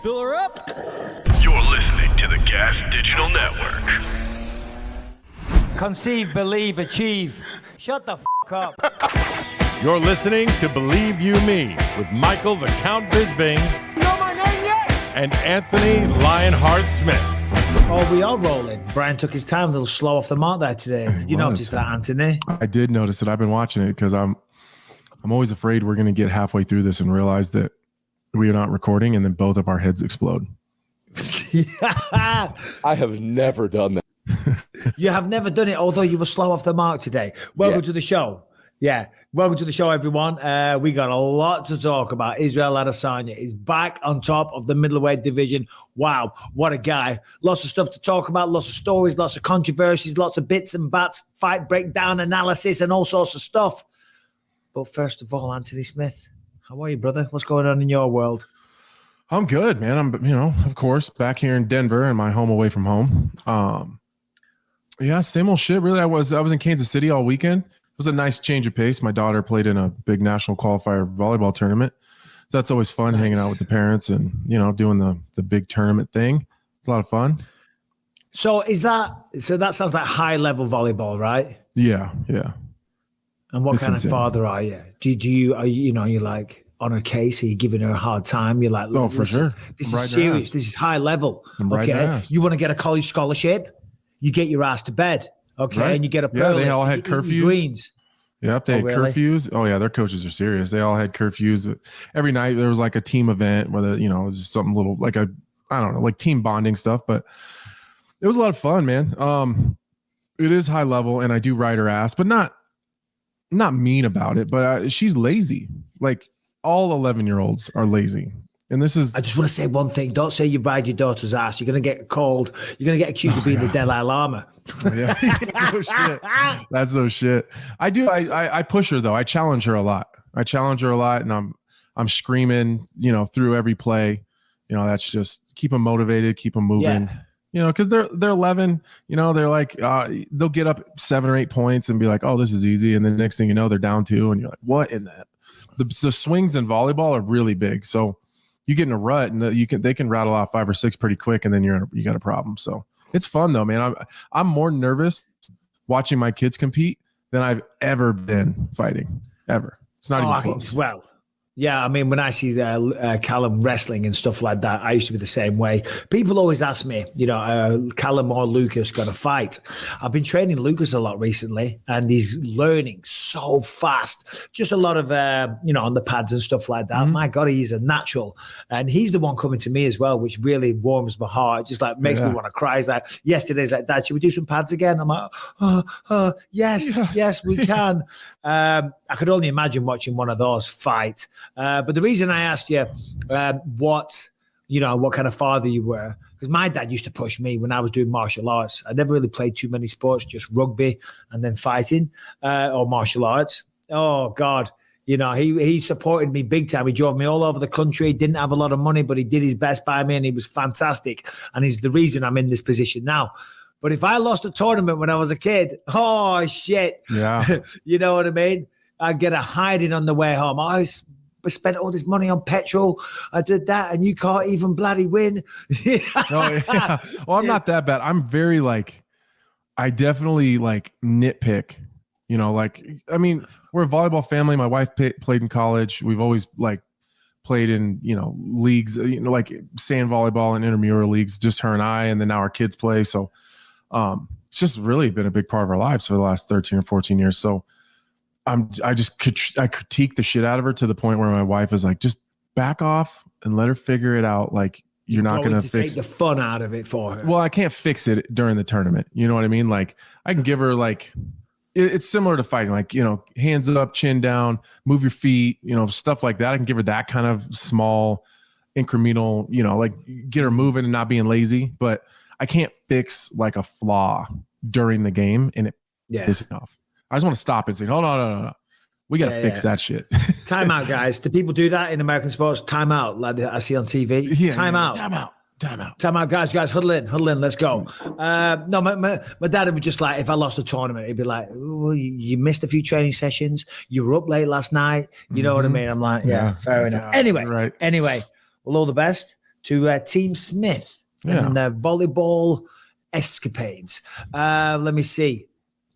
Fill her up. You're listening to the Gas Digital Network. Conceive, believe, achieve. Shut the f*** up. You're listening to Believe You Me with Michael the Count Bisping and Anthony Lionheart Smith. Oh, we are rolling. Brian took his time, a little slow off the mark there today. Did you notice that, Anthony? I did notice it. I've been watching it because I'm always afraid we're going to get halfway through this and realize that we are not recording, and then both of our heads explode. I have never done that. You have never done it, although you were slow off the mark today. Welcome to the show. Yeah, welcome to the show, everyone. We got a lot to talk about. Israel Adesanya is back on top of the middleweight division. Wow, what a guy. Lots of stuff to talk about, lots of stories, lots of controversies, lots of bits and bats, fight breakdown analysis, and all sorts of stuff. But first of all, Anthony Smith, how are you, brother? What's going on in your world? I'm good, man. I'm, of course, back here in Denver and my home away from home. Yeah, same old shit, really. I was in Kansas City all weekend. It was a nice change of pace. My daughter played in a big national qualifier volleyball tournament. So that's always fun, hanging out with the parents and, doing the big tournament thing. It's a lot of fun. So that sounds like high level volleyball, right? Yeah. And what It's kind insane. of father are you? Are you like on her case? Are you giving her a hard time? You're like, oh, for sure. This I'm is right serious. This is high level. I'm right Okay. ass. You want to get a college scholarship? You get your ass to bed. Okay. Right. And you get a Yeah, pearl. they all had you eat curfews. your greens. Yep, they had really? curfews. Oh yeah, their coaches are serious. They all had curfews. Every night there was like a team event, whether it was just something little like like team bonding stuff. But it was a lot of fun, man. It is high level, and I do ride her ass, but not mean about it. But she's lazy. Like all 11-year-olds are lazy. And this is. I just want to say one thing. Don't say you ride your daughter's ass. You're going to get called. You're going to get accused of being the Dalai Lama. Yeah. No shit. That's no shit. I do. I push her though. I challenge her a lot. And I'm screaming, through every play. That's just keep them motivated, keep them moving. Yeah. Because they're 11. They're like they'll get up 7 or 8 points and be like, oh, this is easy. And then next thing you know, they're down 2, and you're like, what in that? The swings in volleyball are really big. So you get in a rut, and they can rattle off 5 or 6 pretty quick, and then you got a problem. So it's fun though, man. I'm more nervous watching my kids compete than I've ever been fighting ever. It's not even close. Well, yeah, I mean, when I see Callum wrestling and stuff like that, I used to be the same way. People always ask me, Callum or Lucas going to fight. I've been training Lucas a lot recently, and he's learning so fast. Just a lot of, on the pads and stuff like that. Mm-hmm. My God, he's a natural. And he's the one coming to me as well, which really warms my heart. Just like makes me want to cry. It's like, yesterday's like, Dad, should we do some pads again? I'm like, yes, we can. I could only imagine watching one of those fight. But the reason I asked you what kind of father you were, because my dad used to push me when I was doing martial arts. I never really played too many sports, just rugby and then fighting or martial arts. Oh, God. He supported me big time. He drove me all over the country. He didn't have a lot of money, but he did his best by me, and he was fantastic. And he's the reason I'm in this position now. But if I lost a tournament when I was a kid, oh, shit. Yeah. You know what I mean? I'd get a hiding on the way home. I spent all this money on petrol. I did that, and you can't even bloody win. Oh, yeah. Well, I'm not that bad. I'm very I definitely nitpick. We're a volleyball family. My wife played in college. We've always played in leagues, sand volleyball and intramural leagues. Just her and I, and then now our kids play. So it's just really been a big part of our lives for the last 13 or 14 years. So I critique the shit out of her to the point where my wife is like, just back off and let her figure it out. Like, you're not going to fix take the fun out of it for her. Well, I can't fix it during the tournament. You know what I mean? Like, I can give her it's similar to fighting, hands up, chin down, move your feet, stuff like that. I can give her that kind of small incremental, get her moving and not being lazy, but I can't fix a flaw during the game. And it is enough. I just want to stop and say, hold on, no. We got to fix that shit. Time out, guys. Do people do that in American sports? Time out, like I see on TV. Yeah, Time out, guys. Huddle in. Let's go. No, my dad would just if I lost a tournament, he'd be like, "Ooh, you missed a few training sessions. You were up late last night." You know what I mean? I'm like, yeah, fair enough. Yeah, Anyway, right. Well, all the best. to Team Smith and their volleyball escapades. Let me see.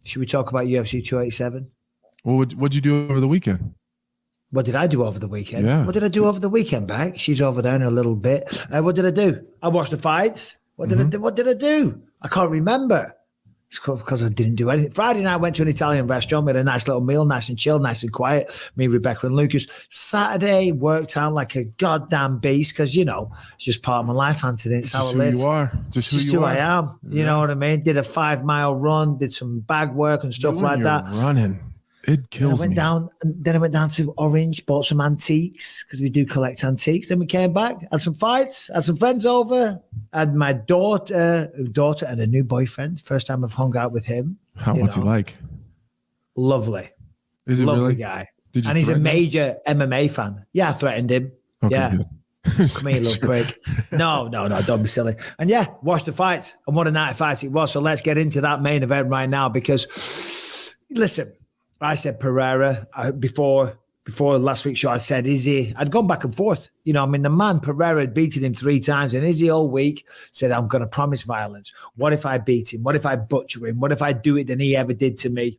Should we talk about UFC 287? Well, what'd you do over the weekend? What did I do over the weekend? Yeah. What did I do over the weekend, Beck? She's over there in a little bit. What did I do? I watched the fights. What did I do? What did I do? I can't remember. It's because I didn't do anything. Friday night, I went to an Italian restaurant. We had a nice little meal, nice and chill, nice and quiet. Me, Rebecca, and Lucas. Saturday, worked out like a goddamn beast because, it's just part of my life, Anthony. It's how I live. You are. Just who I am. You know what I mean? Did a 5-mile run, did some bag work and stuff like that. Running. It kills me. Then I went down to Orange, bought some antiques because we do collect antiques. Then we came back, had some fights, had some friends over, had my daughter and a new boyfriend. First time I've hung out with him. What's he like? Lovely. Is he lovely really? guy. And he's a major MMA fan. Yeah, I threatened him. Okay, yeah. Good. Come here, little prick. No, don't be silly. And yeah, watch the fights. And what a night of fights it was. So let's get into that main event right now because, listen, I said Pereira before last week's show. I said Izzy. I'd gone back and forth. The man Pereira had beaten him 3 times, and Izzy all week said, "I'm going to promise violence. What if I beat him? What if I butcher him? What if I do it than he ever did to me?"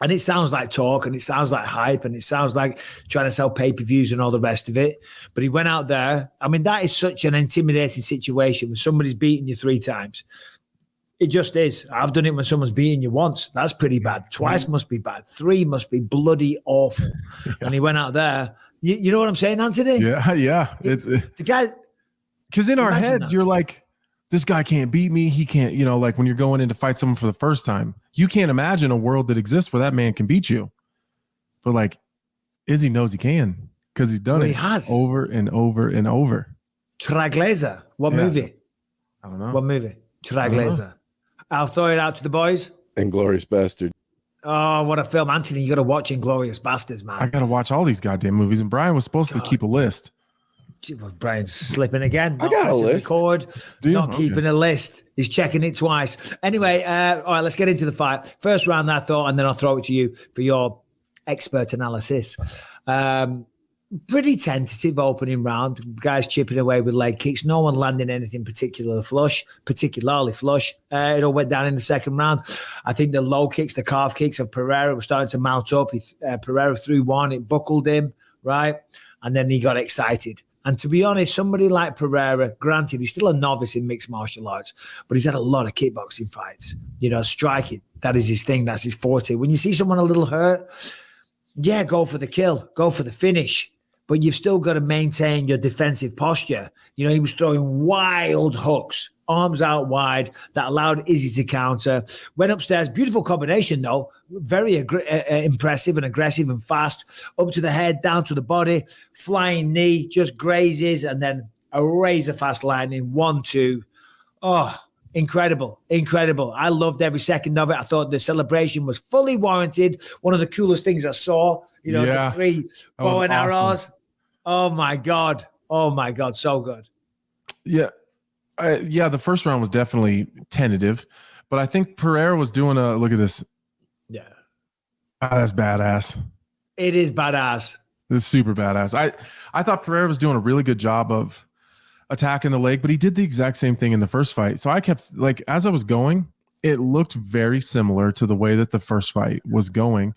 And it sounds like talk, and it sounds like hype, and it sounds like trying to sell pay-per-views and all the rest of it. But he went out there. That is such an intimidating situation when somebody's beaten you 3 times. It just is. I've done it when someone's beaten you once. That's pretty bad. Twice must be bad. 3 must be bloody awful. Yeah. And he went out there. You know what I'm saying, Anthony? Yeah. It's the guy. Because in our heads, you're like, this guy can't beat me. He can't, like when you're going in to fight someone for the first time, you can't imagine a world that exists where that man can beat you. But like, Izzy knows he can because he's done it. He has. Over and over and over. Tragleza. What movie? I don't know. What movie? Tragleza. I'll throw it out to the boys. Inglourious Bastard. Oh, what a film. Anthony, you got to watch Inglourious Bastards, man. I got to watch all these goddamn movies. And Brian was supposed to keep a list. Well, Brian's slipping again. I got a list. Keeping a list. He's checking it twice. Anyway, all right, let's get into the fight. First round, I thought, and then I'll throw it to you for your expert analysis. Pretty tentative opening round. Guys chipping away with leg kicks. No one landing anything particularly flush. It all went down in the second round. I think the low kicks, the calf kicks of Pereira were starting to mount up. Pereira threw one. It buckled him, right? And then he got excited. And to be honest, somebody like Pereira, granted, he's still a novice in mixed martial arts, but he's had a lot of kickboxing fights. Striking, that is his thing. That's his forte. When you see someone a little hurt, yeah, go for the kill. Go for the finish. But you've still got to maintain your defensive posture. He was throwing wild hooks, arms out wide, that allowed Izzy to counter. Went upstairs, beautiful combination though, very impressive and aggressive and fast. Up to the head, down to the body, flying knee, just grazes, and then a razor fast landing, 1-2. Oh, incredible. I loved every second of it. I thought the celebration was fully warranted. One of the coolest things I saw, the 3 bow and arrows. Oh my God, so good. Yeah. The first round was definitely tentative, but I think Pereira was doing look at this. Yeah. That's badass. It is badass. It's super badass. I thought Pereira was doing a really good job of attacking the leg, but he did the exact same thing in the first fight. So I kept, as I was going, it looked very similar to the way that the first fight was going.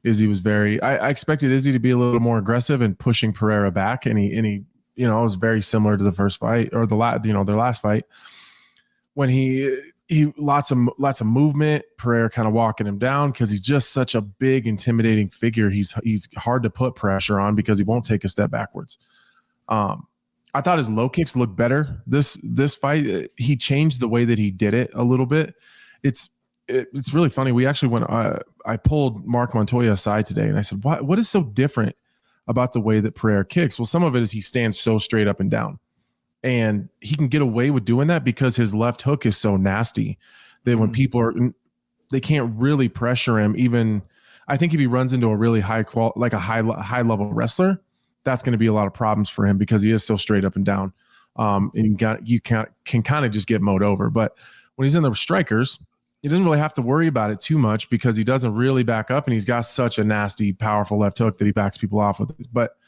Izzy was I expected Izzy to be a little more aggressive and pushing Pereira back, and he it was very similar to the first fight or their last fight when he lots of movement, Pereira kind of walking him down because he's just such a big, intimidating figure. He's hard to put pressure on because he won't take a step backwards. I thought his low kicks looked better this fight. He changed the way that he did it a little bit. It's really funny. We actually went. I pulled Mark Montoya aside today, and I said, "What is so different about the way that Pereira kicks?" Well, some of it is he stands so straight up and down, and he can get away with doing that because his left hook is so nasty that when people they can't really pressure him. Even I think if he runs into a really high level wrestler, that's going to be a lot of problems for him because he is so straight up and down. And you can kind of just get mowed over. But when he's in the strikers, he doesn't really have to worry about it too much because he doesn't really back up, and he's got such a nasty, powerful left hook that he backs people off with. But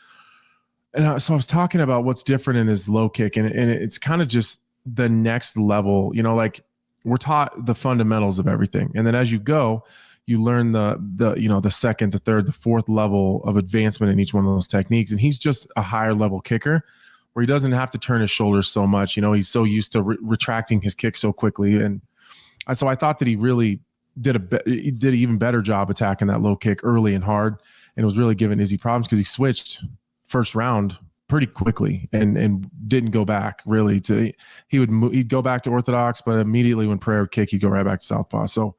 so I was talking about what's different in his low kick, and it's kind of just the next level. Like we're taught the fundamentals of everything, and then as you go, you learn the second, the third, the fourth level of advancement in each one of those techniques. And he's just a higher level kicker where he doesn't have to turn his shoulders so much. He's so used to retracting his kick so quickly, and so I thought that he really did an even better job attacking that low kick early and hard, and it was really giving Izzy problems because he switched first round pretty quickly and didn't go back really to. He'd go back to orthodox, but immediately when Pereira would kick, he'd go right back to southpaw. So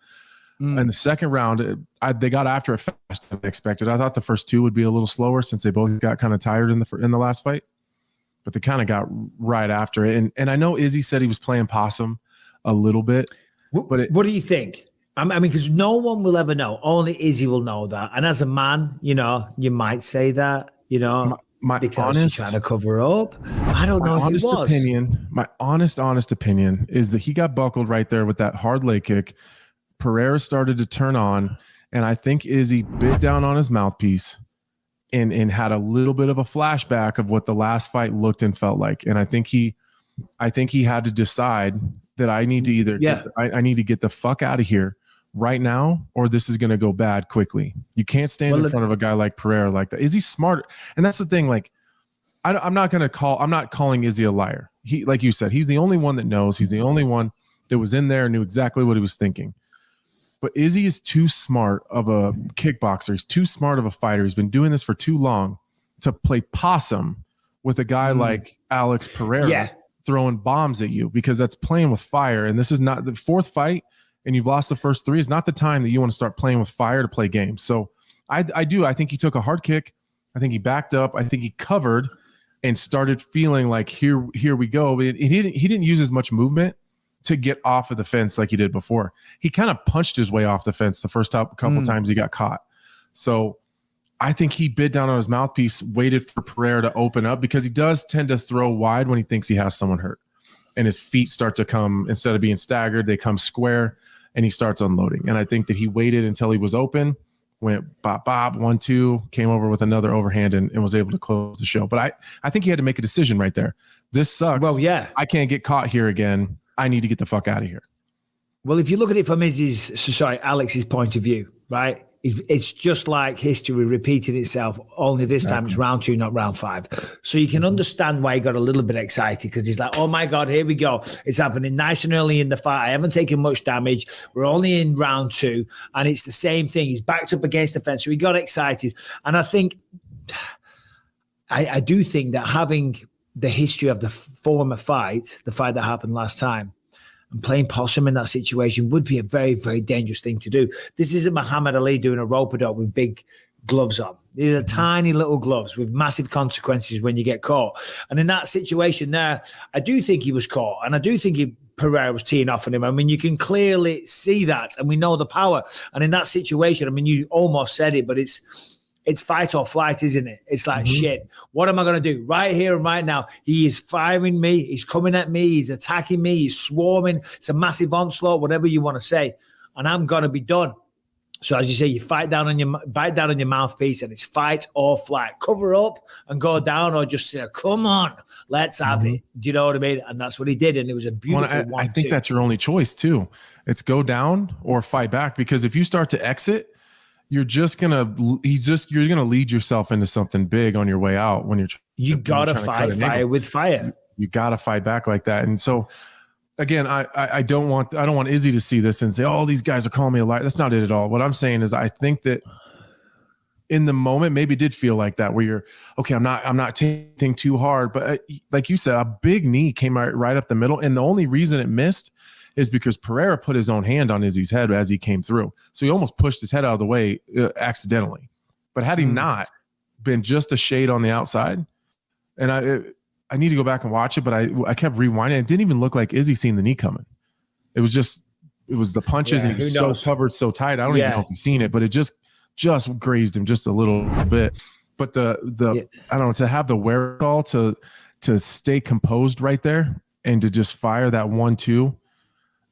in the second round, they got after it faster than expected. I thought the first two would be a little slower since they both got kind of tired in the last fight, but they kind of got right after it. And I know Izzy said he was playing possum a little bit. But what do you think? I mean, because no one will ever know. Only Izzy will know that. And as a man, you might say that, my because honest, you're trying to cover up. I don't know if it was. My honest opinion is that he got buckled right there with that hard leg kick. Pereira started to turn on, and I think Izzy bit down on his mouthpiece and had a little bit of a flashback of what the last fight looked and felt like. And I think he had to decide that I need to either I need to get the fuck out of here right now, or this is going to go bad quickly. You can't stand in front of a guy like Pereira like that. Is he smart? And that's the thing. Like, I'm not calling Izzy a liar. He, like you said, he's the only one that knows. He's the only one that was in there and knew exactly what he was thinking. But Izzy is too smart of a kickboxer. He's too smart of a fighter. He's been doing this for too long to play possum with a guy like Alex Pereira throwing bombs at you, because that's playing with fire. And this is not the fourth fight, and you've lost the first three. Is not the time that you want to start playing with fire to play games. So I think he took a hard kick. I think he backed up. I think he covered and started feeling like here we go. He didn't use as much movement to get off of the fence like he did before. He kind of punched his way off the fence the first couple times he got caught. So I think he bit down on his mouthpiece, waited for Pereira to open up, because he does tend to throw wide when he thinks he has someone hurt. And his feet start to come, instead of being staggered, they come square, and he starts unloading. And I think that he waited until he was open, went bop, bop, 1-2, came over with another overhand and was able to close the show. But I think he had to make a decision right there. This sucks. Well, yeah. I can't get caught here again. I need to get the fuck out of here. Well, if you look at it from Alex's point of view, right? It's just like history repeating itself, only this time it's round 2, not round 5. So you can understand why he got a little bit excited, because he's like, oh my God, here we go. It's happening nice and early in the fight. I haven't taken much damage. We're only in round 2, and it's the same thing. He's backed up against the fence, so he got excited. And I think, I do think that having the history of the former fight, the fight that happened last time, and playing possum in that situation would be a very, very dangerous thing to do. This isn't Muhammad Ali doing a rope-a-dope with big gloves on. These are tiny little gloves with massive consequences when you get caught. And in that situation there, I do think he was caught, and I do think Pereira was teeing off on him. I mean, you can clearly see that, and we know the power. And in that situation, I mean, you almost said it, but it's fight or flight, isn't it? It's like, shit, what am I going to do? Right here and right now, he is firing me. He's coming at me. He's attacking me. He's swarming. It's a massive onslaught, whatever you want to say. And I'm going to be done. So as you say, you bite down on your mouthpiece, and it's fight or flight. Cover up and go down, or just say, come on, let's have it. Do you know what I mean? And that's what he did. And it was a beautiful one. I think that's your only choice too. It's go down or fight back, because if you start to exit, you're gonna lead yourself into something big on your way out. When you gotta fight fire with fire. You gotta fight back like that. And so again, I don't want Izzy to see this and say, oh, these guys are calling me a liar. That's not it at all. What I'm saying is, I think that in the moment, maybe it did feel like that, where you're okay. I'm not taking too hard, but like you said, a big knee came right up the middle, and the only reason it missed is because Pereira put his own hand on Izzy's head as he came through. So he almost pushed his head out of the way accidentally. But had he not been just a shade on the outside, and I need to go back and watch it, but I kept rewinding. It didn't even look like Izzy seen the knee coming. It was the punches, and he was so covered, so tight. I don't even know if he's seen it, but it just grazed him just a little bit. But I don't know, to have the wherewithal to stay composed right there and to just fire that 1-2.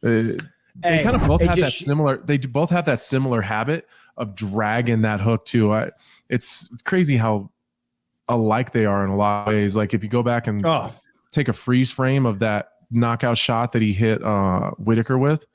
They kind of both have that similar. They both have that similar habit of dragging that hook too. It's crazy how alike they are in a lot of ways. Like if you go back and take a freeze frame of that knockout shot that he hit Whitaker with,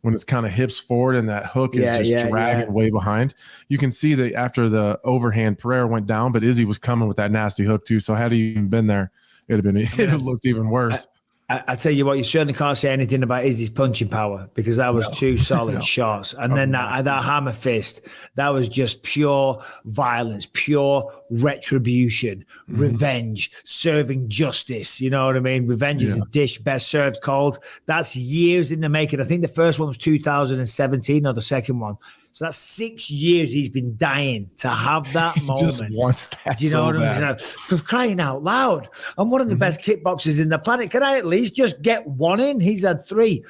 when it's kind of hips forward and that hook is just dragging way behind, you can see that after the overhand, Pereira went down, but Izzy was coming with that nasty hook too. So had he even been there, it'd have looked even worse. I tell you what, you certainly can't say anything about Izzy's punching power, because that was two solid shots. And then that hammer fist, that was just pure violence, pure retribution, revenge, serving justice. You know what I mean? Revenge is a dish best served cold. That's years in the making. I think the first one was 2017 or the second one. So that's 6 years he's been dying to have that moment. Just wants that. Do you know what I mean? For crying out loud, I'm one of the best kickboxers in the planet. Can I at least just get one in? He's had 3.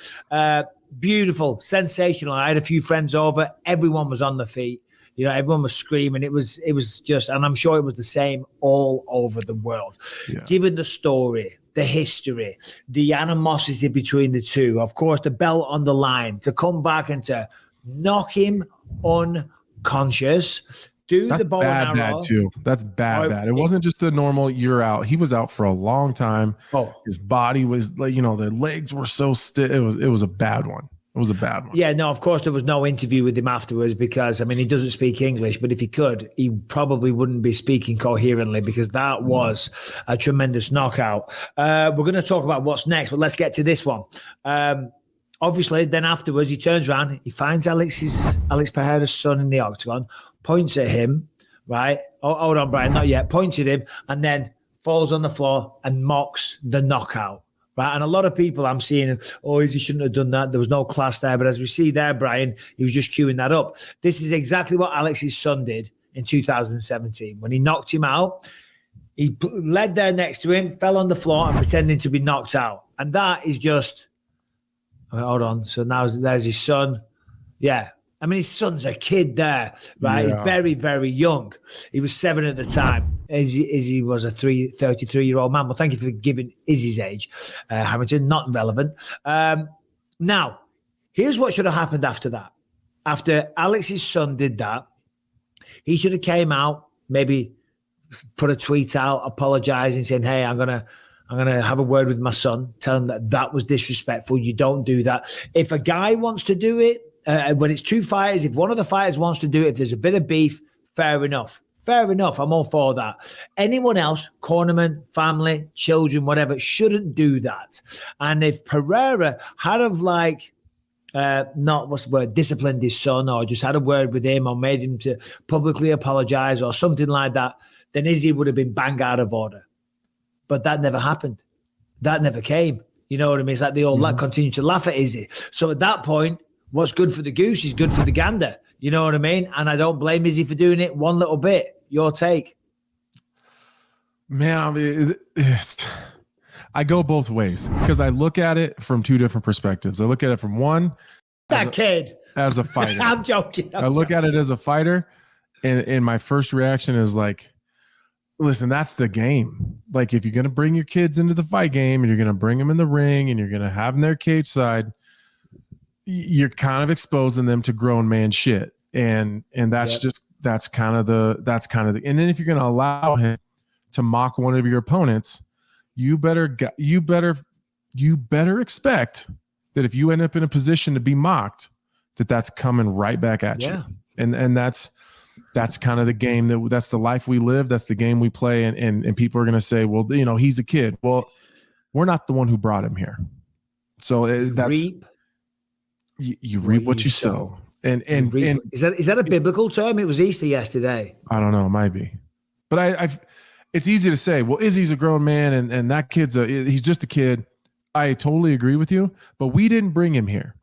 Beautiful, sensational. I had a few friends over. Everyone was on their feet. You know, everyone was screaming. It was just, and I'm sure it was the same all over the world. Yeah. Given the story, the history, the animosity between the two, of course, the belt on the line, to come back and to knock him unconscious, the bow and arrow. Bad too. That's bad. It wasn't just a normal you're out. He was out for a long time. His body was like, the legs were so stiff. It was a bad one. It was a bad one. Yeah, no, of course there was no interview with him afterwards, because he doesn't speak English, but if he could, he probably wouldn't be speaking coherently, because that was a tremendous knockout. We're going to talk about what's next, but let's get to this one. Obviously, then afterwards, he turns around, he finds Alex Pereira's son in the octagon, points at him, right? Oh, hold on, Brian, not yet. Points at him, and then falls on the floor and mocks the knockout, right? And a lot of people I'm seeing, Izzy shouldn't have done that. There was no class there. But as we see there, Brian, he was just queuing that up. This is exactly what Alex's son did in 2017. When he knocked him out, he led there next to him, fell on the floor and pretending to be knocked out. And that is just... Hold on. So now there's his son. Yeah. His son's a kid there, right? Yeah. He's very, very young. He was 7 at the time. Izzy was a 33-year-old man. Well, thank you for giving Izzy's age, Harrington. Not relevant. Now, here's what should have happened after that. After Alex's son did that, he should have came out, maybe put a tweet out, apologizing, saying, hey, I'm going to have a word with my son, tell him that was disrespectful. You don't do that. If a guy wants to do it, when it's 2 fighters, if one of the fighters wants to do it, if there's a bit of beef, fair enough. Fair enough. I'm all for that. Anyone else, cornerman, family, children, whatever, shouldn't do that. And if Pereira had disciplined his son, or just had a word with him, or made him to publicly apologize or something like that, then Izzy would have been bang out of order. But that never happened. That never came. You know what I mean? It's like they all continue to laugh at Izzy. So at that point, what's good for the goose is good for the gander. You know what I mean? And I don't blame Izzy for doing it one little bit. Your take? Man, I go both ways, because I look at it from 2 different perspectives. I look at it from one, kid as a fighter. I'm joking. I look at it as a fighter, and my first reaction is like, listen, that's the game. Like, if you're going to bring your kids into the fight game and you're going to bring them in the ring and you're going to have them their cage side, you're kind of exposing them to grown man shit. And that's that's kind of the, and then if you're going to allow him to mock one of your opponents, you better expect that if you end up in a position to be mocked, that's coming right back at you. And that's kind of the game that's the life we live. That's the game we play. And people are going to say, well, he's a kid. Well, we're not the one who brought him here. So you reap what you sow. And is that a biblical term? It was Easter yesterday. I don't know. It might be, but it's easy to say, well, Izzy's a grown man and that he's just a kid. I totally agree with you, but we didn't bring him here.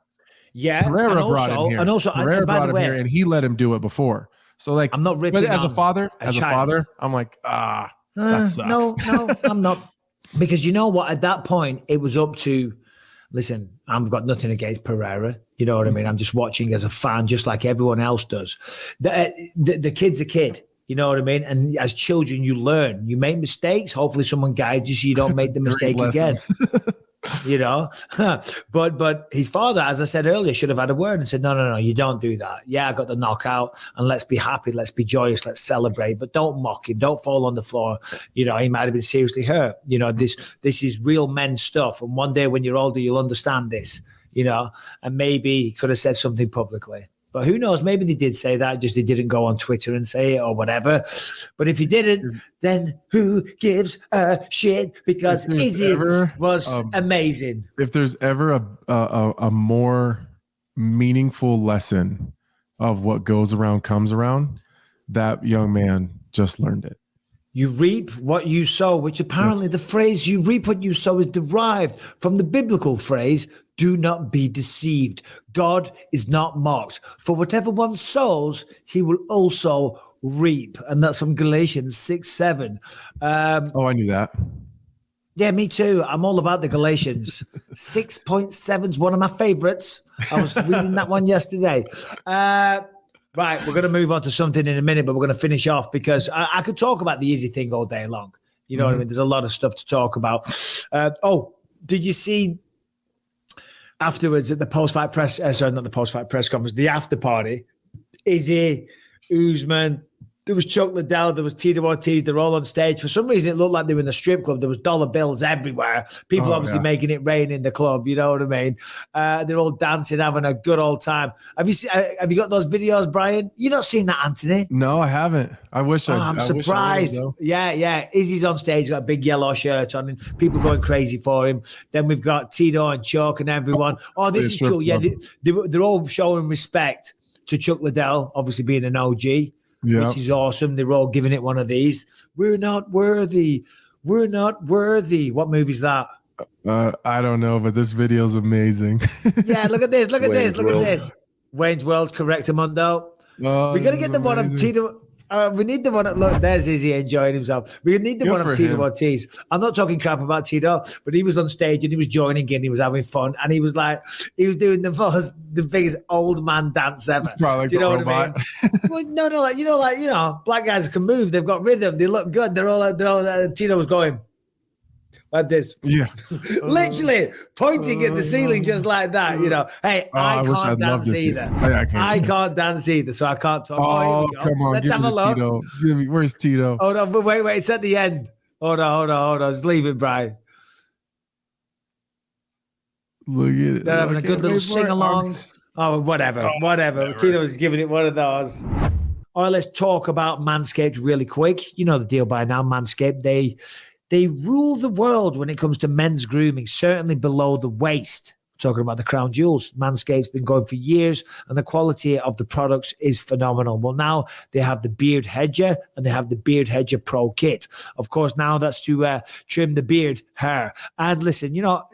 Yeah. Pereira brought him here. And also, Pereira brought him here, and he let him do it before. So like, I'm not ripping. But as a father, I'm like, that sucks. No, I'm not. Because you know what? At that point, it was up to, listen, I've got nothing against Pereira. You know what I mean? I'm just watching as a fan, just like everyone else does. The kid's a kid. You know what I mean? And as children, you learn. You make mistakes. Hopefully someone guides you so you don't make the mistake again. you know. but his father, as I said earlier, should have had a word and said, no, you don't do that. Yeah, I got the knockout, and let's be happy, let's be joyous, let's celebrate, but don't mock him, don't fall on the floor. You know, he might have been seriously hurt. You know, this is real men stuff, and one day when you're older, you'll understand this, you know, and maybe he could have said something publicly. But who knows? Maybe they did say that, just they didn't go on Twitter and say it or whatever. But if he didn't, then who gives a shit? Because Izzy was amazing. If there's ever a more meaningful lesson of what goes around comes around, that young man just learned it. You reap what you sow, which apparently the phrase "you reap what you sow" is derived from the biblical phrase, "Do not be deceived. God is not mocked. For whatever one sows, he will also reap." And that's from Galatians 6:7. I knew that. Yeah, me too. I'm all about the Galatians. 6.7 is one of my favorites. I was reading that one yesterday. Right, we're going to move on to something in a minute, but we're going to finish off because I could talk about the Izzy thing all day long. You know what I mean? There's a lot of stuff to talk about. Did you see afterwards at the post-fight press, not the post-fight press conference, the after party, Izzy, Usman, there was Chuck Liddell, there was Tito Ortiz, they're all on stage. For some reason, it looked like they were in a strip club. There was dollar bills everywhere. People obviously making it rain in the club, you know what I mean? They're all dancing, having a good old time. Have you got those videos, Brian? You not seen that, Anthony? No, I haven't. I wish I'm surprised. Yeah. Izzy's on stage, got a big yellow shirt on, and people going crazy for him. Then we've got Tito and Chuck and everyone. Oh, this is cool. Yeah, they're all showing respect to Chuck Liddell, obviously being an OG. Yeah. Which is awesome. They're all giving it one of these. We're not worthy. We're not worthy. What movie's that? I don't know, but this video is amazing. Yeah, look at this. Look at this. Wayne's World, correct, Amundo. We got to get the one of Tito. We need the one. Look, there's Izzy enjoying himself. We need the one of Tito Ortiz. I'm not talking crap about Tito, but he was on stage and he was joining in. He was having fun, and he was doing the biggest old man dance ever. Do you know what I mean? Well, no, black guys can move. They've got rhythm. They look good. They're all Tito was going like this. Yeah. Literally pointing at the ceiling just like that, you know. Hey, I can't dance either. I can't dance either, so I can't talk. Oh, come on. Let's have a look. Tito. Where's Tito? Hold on, but wait. It's at the end. Hold on. Just leave it, Brian. Look at it. They're having a good little sing-along. Oh, whatever. Tito's giving it one of those. All right, let's talk about Manscaped really quick. You know the deal by now, Manscaped. They rule the world when it comes to men's grooming, certainly below the waist. Talking about the crown jewels. Manscaped's been going for years, and the quality of the products is phenomenal. Well, now they have the Beard Hedger, and they have the Beard Hedger Pro Kit. Of course, now that's to trim the beard hair. And listen,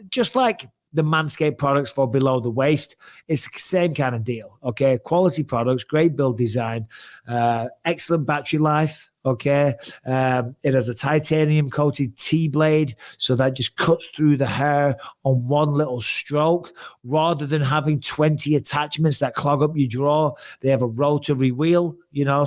just like the Manscaped products for below the waist, it's the same kind of deal, okay? Quality products, great build design, excellent battery life, okay? It has a titanium coated T-blade, so that just cuts through the hair on one little stroke. Rather than having 20 attachments that clog up your drawer, they have a rotary wheel,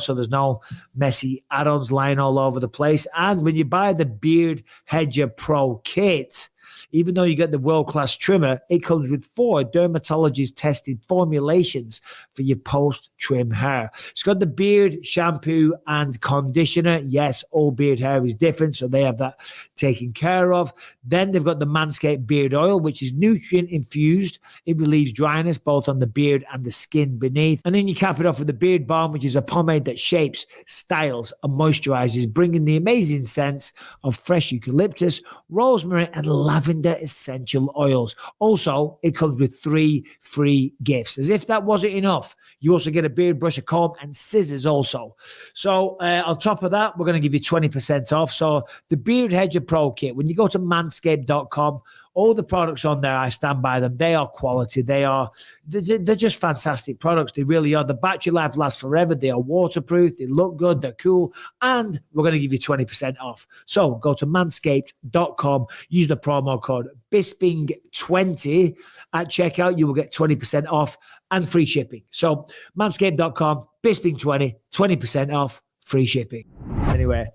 so there's no messy add-ons lying all over the place. And when you buy the Beard Hedger Pro Kit, even though you get the world-class trimmer, it comes with 4 dermatologist-tested formulations for your post-trim hair. It's got the beard, shampoo, and conditioner. Yes, all beard hair is different, so they have that taken care of. Then they've got the Manscaped Beard Oil, which is nutrient-infused. It relieves dryness both on the beard and the skin beneath. And then you cap it off with the Beard Balm, which is a pomade that shapes, styles, and moisturizes, bringing the amazing scents of fresh eucalyptus, rosemary, and lavender essential oils. Also, it comes with 3 free gifts. As if that wasn't enough, you also get a beard brush, a comb, and scissors also. So on top of that, we're going to give you 20% off. So the Beard Hedger Pro Kit, when you go to manscaped.com, all the products on there, I stand by them. They are quality. They're just fantastic products. They really are. The battery life lasts forever. They are waterproof. They look good. They're cool. And we're going to give you 20% off. So go to manscaped.com. Use the promo code Bisping20 at checkout. You will get 20% off and free shipping. So manscaped.com, Bisping20, 20% off, free shipping. Anyway,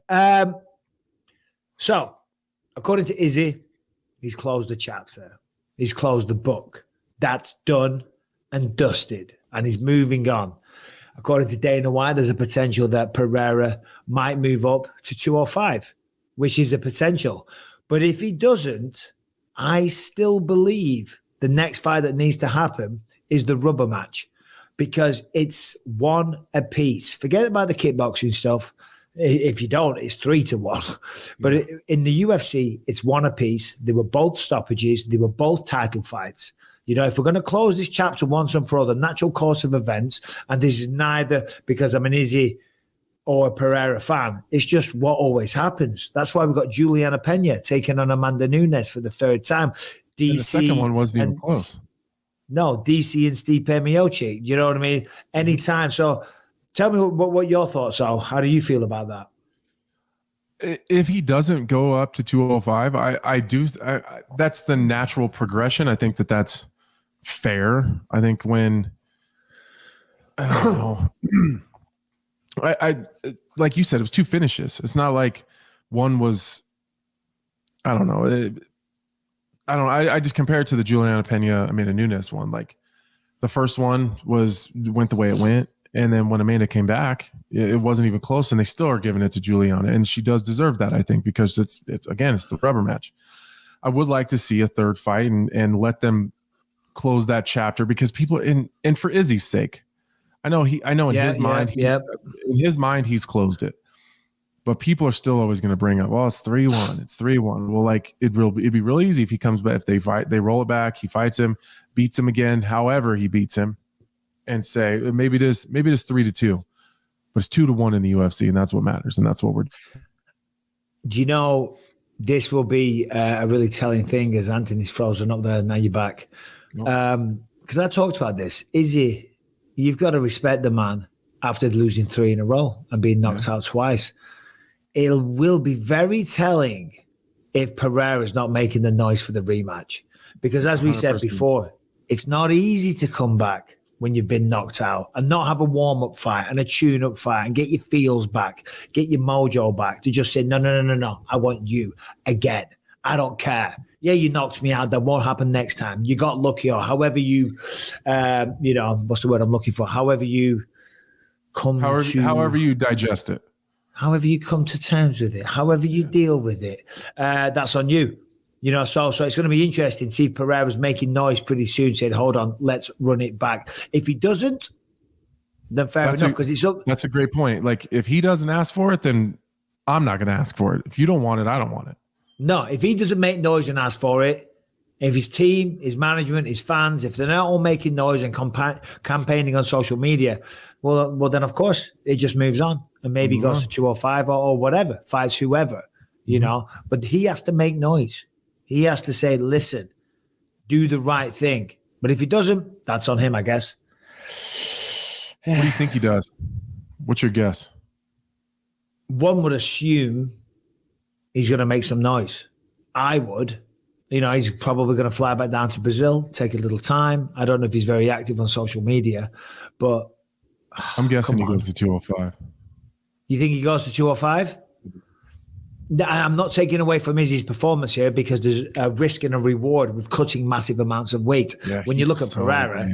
so according to Izzy, He's closed the chapter. He's closed the book. That's done and dusted, and he's moving on. According to Dana White, there's a potential that Pereira might move up to 205, which is a potential. But if he doesn't, I still believe the next fight that needs to happen is the rubber match, because it's one apiece. Forget about the kickboxing stuff. If you don't, it's 3-1. But in the UFC, it's one apiece. They were both stoppages. They were both title fights. You know, if we're going to close this chapter once and for all, the natural course of events, and this is neither because I'm an Izzy or a Pereira fan, it's just what always happens. That's why we've got Juliana Pena taking on Amanda Nunes for the third time. DC, and the second one wasn't even close. No, DC and Stipe Miocic. You know what I mean? Anytime. So tell me what your thoughts are. How do you feel about that? If he doesn't go up to 205, I that's the natural progression. I think that's fair. I think when I don't know, I like you said, it was two finishes. It's not like one was, I don't know. I just compare it to the Juliana Pena, Amanda Nunes one. Like the first one went the way it went. And then when Amanda came back, it wasn't even close, and they still are giving it to Juliana, and she does deserve that, I think, because it's the rubber match. I would like to see a third fight and let them close that chapter, because people and for Izzy's sake, I know in his mind he's closed it, but people are still always going to bring up, well, it's 3-1, it's 3-1. Well, like it'd be real easy if he comes back, if they fight, they roll it back, he fights him, beats him again, however he beats him. And say maybe it is 3-2, but it's 2-1 in the UFC, and that's what matters, and that's what we're. Do you know this will be a really telling thing as Anthony's frozen up there? Now you're back, because I talked about this. Izzy, you've got to respect the man after losing 3 in a row and being knocked out twice. It will be very telling if Pereira is not making the noise for the rematch, because as we 100%. Said before, it's not easy to come back when you've been knocked out and not have a warm-up fight and a tune-up fight and get your feels back, get your mojo back, to just say, no, I want you again. I don't care. Yeah, you knocked me out. That won't happen next time. You got lucky, or however you, what's the word I'm looking for? However you come however you digest it. However you come to terms with it, however you deal with it, that's on you. You know, so it's going to be interesting to see if Pereira's making noise pretty soon, saying, hold on, let's run it back. If he doesn't, then fair enough, because it's up. That's a great point. Like, if he doesn't ask for it, then I'm not going to ask for it. If you don't want it, I don't want it. No, if he doesn't make noise and ask for it, if his team, his management, his fans, if they're not all making noise and campaigning on social media, well, then, of course, it just moves on and maybe goes to 205 or whatever, fights whoever, you know. But he has to make noise. He has to say, listen, do the right thing. But if he doesn't, that's on him, I guess. What do you think he does? What's your guess? One would assume he's going to make some noise. I would. You know, he's probably going to fly back down to Brazil, take a little time. I don't know if he's very active on social media, but I'm guessing he goes to 205. You think he goes to 205? I'm not taking away from Izzy's performance here, because there's a risk and a reward with cutting massive amounts of weight. Yeah, when you look at Pereira,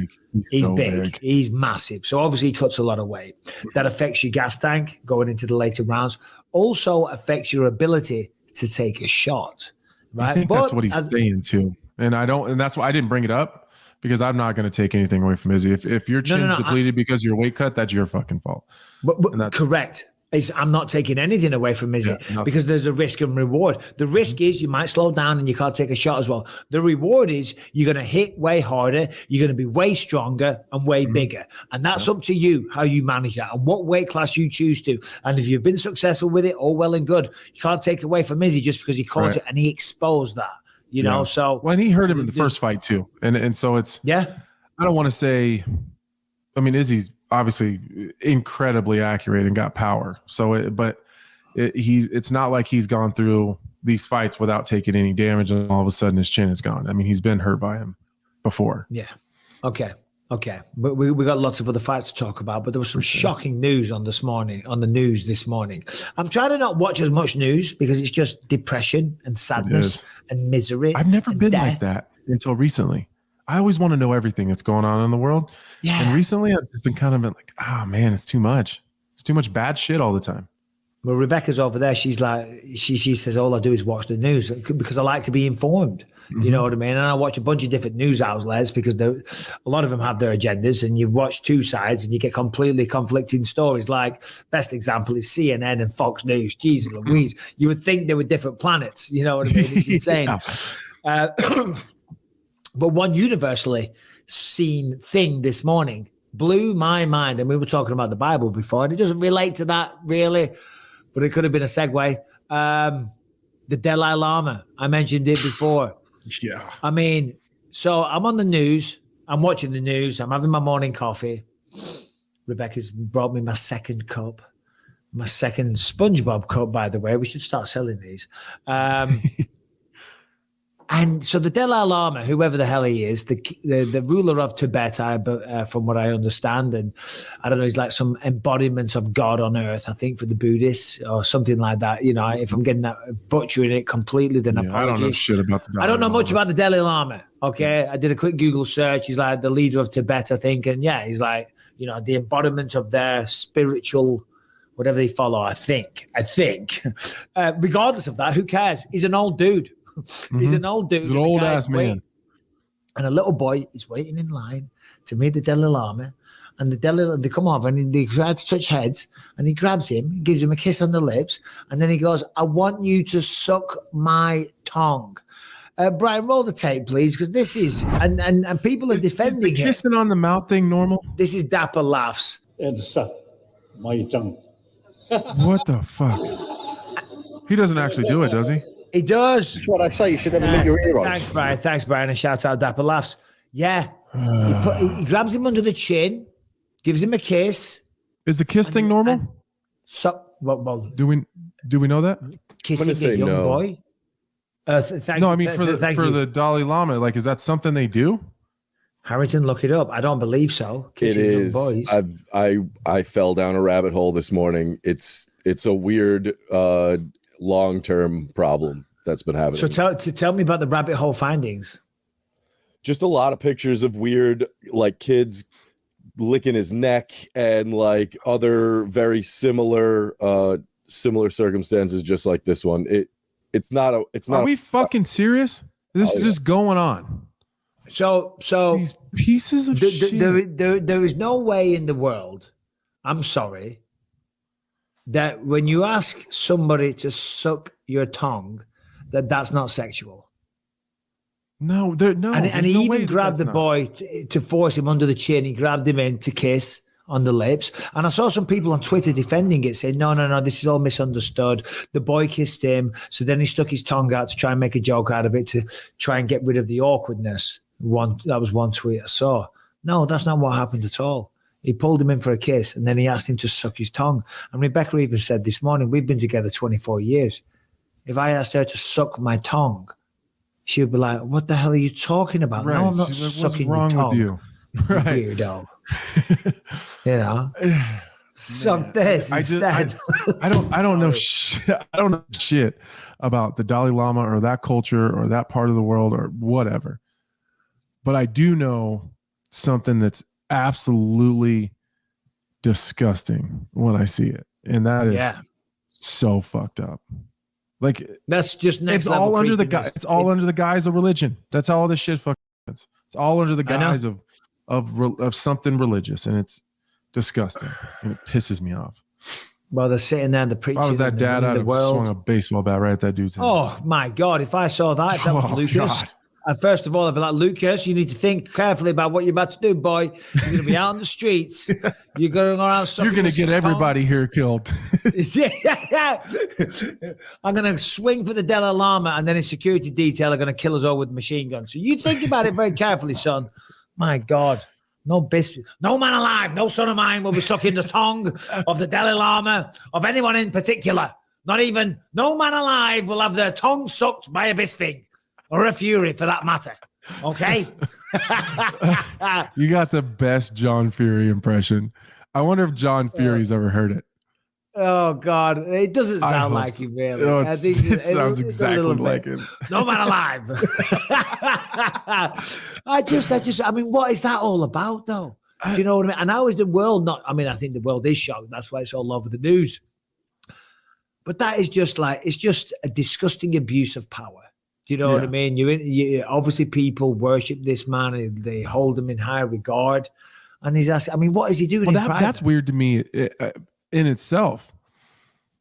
he's big. He's massive. So obviously he cuts a lot of weight. That affects your gas tank going into the later rounds. Also affects your ability to take a shot. Right? I think that's what he's saying too. And that's why I didn't bring it up, because I'm not going to take anything away from Izzy. If your chin's depleted because your weight cut, that's your fucking fault. But correct. I'm not taking anything away from Izzy, because there's a risk and reward. The risk is you might slow down and you can't take a shot as well. The reward is you're going to hit way harder, you're going to be way stronger and way bigger. And that's up to you, how you manage that and what weight class you choose to. And if you've been successful with it, all well and good. You can't take away from Izzy just because he caught it and he exposed that, you know. So when he hurt him in the first fight too. And so it's, I don't want to say, I mean, Izzy's obviously incredibly accurate and got power. So, it's not like he's gone through these fights without taking any damage and all of a sudden his chin is gone. I mean, he's been hurt by him before. Yeah. Okay. Okay, but we got lots of other fights to talk about, but there was some shocking news on the news this morning. I'm trying to not watch as much news because it's just depression and sadness and misery. I've never been death. like that until recently. I always want to know everything that's going on in the world. Yeah. And recently I've just been kind of like, oh man, it's too much. It's too much bad shit all the time. Well, Rebecca's over there. She's like, she says, all I do is watch the news because I like to be informed. You know what I mean? And I watch a bunch of different news outlets because a lot of them have their agendas, and you watch two sides and you get completely conflicting stories. Like, best example is CNN and Fox News. Jesus Louise. You would think they were different planets. You know what I mean? It's insane. But one universally seen thing this morning blew my mind. And we were talking about the Bible before, and it doesn't relate to that really, but it could have been a segue. The Dalai Lama. I mentioned it before. Yeah. I mean, so I'm on the news. I'm watching the news. I'm having my morning coffee. Rebecca's brought me my second cup. My second SpongeBob cup, by the way. We should start selling these. And so the Dalai Lama, whoever the hell he is, the ruler of Tibet, from what I understand, and I don't know, he's like some embodiment of God on earth, I think, for the Buddhists or something like that. You know, if I'm getting that, butchering it completely, then apologies. I don't know shit about the Dalai Lama. I don't know much about the Dalai Lama. Okay, I did a quick Google search. He's like the leader of Tibet, I think, and yeah, he's like, you know, the embodiment of their spiritual, whatever they follow. I think. Regardless of that, who cares? He's an old dude. He's an old dude. He's an old ass man. And a little boy is waiting in line to meet the Dalai Lama. And they come over and they try to touch heads. And he grabs him, gives him a kiss on the lips. And then he goes, I want you to suck my tongue. Brian, roll the tape, please, because this is, and people are defending is the kissing on the mouth thing normal? This is Dapper Laughs. And suck my tongue. What the fuck? He doesn't actually do it, does he? He does. That's what I say. You should never meet your heroes. Thanks, Brian. And shout out Dapper Laughs. Yeah. He grabs him under the chin, gives him a kiss. Is the kiss thing normal? Well, do we know that? Kissing a young boy. For the Dalai Lama, like, is that something they do? Harrington, look it up. I don't believe so. It is. I fell down a rabbit hole this morning. It's a weird long-term problem that's been happening. So tell me about the rabbit hole findings. Just a lot of pictures of weird, like, kids licking his neck and like other very similar circumstances, just like this one. It's not. Are we fucking serious? This is just going on. So these pieces of shit. There is no way in the world, I'm sorry, that when you ask somebody to suck your tongue, that's not sexual. No. And he even grabbed the boy to force him under the chin. He grabbed him in to kiss on the lips. And I saw some people on Twitter defending it, saying, no, this is all misunderstood. The boy kissed him, so then he stuck his tongue out to try and make a joke out of it to try and get rid of the awkwardness. That was one tweet I saw. No, that's not what happened at all. He pulled him in for a kiss, and then he asked him to suck his tongue. And Rebecca even said this morning, we've been together 24 years. If I asked her to suck my tongue, she would be like, what the hell are you talking about? Right. No, I'm not sucking your tongue. With you? Right. Weirdo. You know? Suck this instead. I don't know shit. I don't know shit about the Dalai Lama or that culture or that part of the world or whatever. But I do know something that's absolutely disgusting when I see it. And that is so fucked up. Like, that's just next it's all under the guise. It's all under the guise of religion. That's all this shit fucking is. It's all under the guise of something religious, and it's disgusting. And it pisses me off. Well, they're sitting there, the preacher. If I was that dad, I'd have swung a baseball bat right at that dude's head. Oh my God! If I saw that, if that was Lucas. First of all, I'd be like, Lucas, you need to think carefully about what you're about to do, boy. You're going to be out on the streets. You're going around. You're going to get everybody here killed. Yeah. I'm going to swing for the Dalai Lama, and then his security detail are going to kill us all with machine guns. So you think about it very carefully, son. My God. No man alive, no son of mine will be sucking the tongue of the Dalai Lama, of anyone in particular. Not even, no man alive will have their tongue sucked by a Bisping. Or a Fury, for that matter. Okay. You got the best John Fury impression. I wonder if John Fury's ever heard it. Oh God, it doesn't sound like so. him really. No, I think it sounds exactly like it. No man alive. I mean, what is that all about though? Do you know what I mean? And how is the world not? I mean, I think the world is shocked. That's why it's all over the news. But that is just like, it's just a disgusting abuse of power. Do you know what I mean? You obviously people worship this man and they hold him in high regard. And he's asking, I mean, what is he doing? Well, that's weird to me in itself.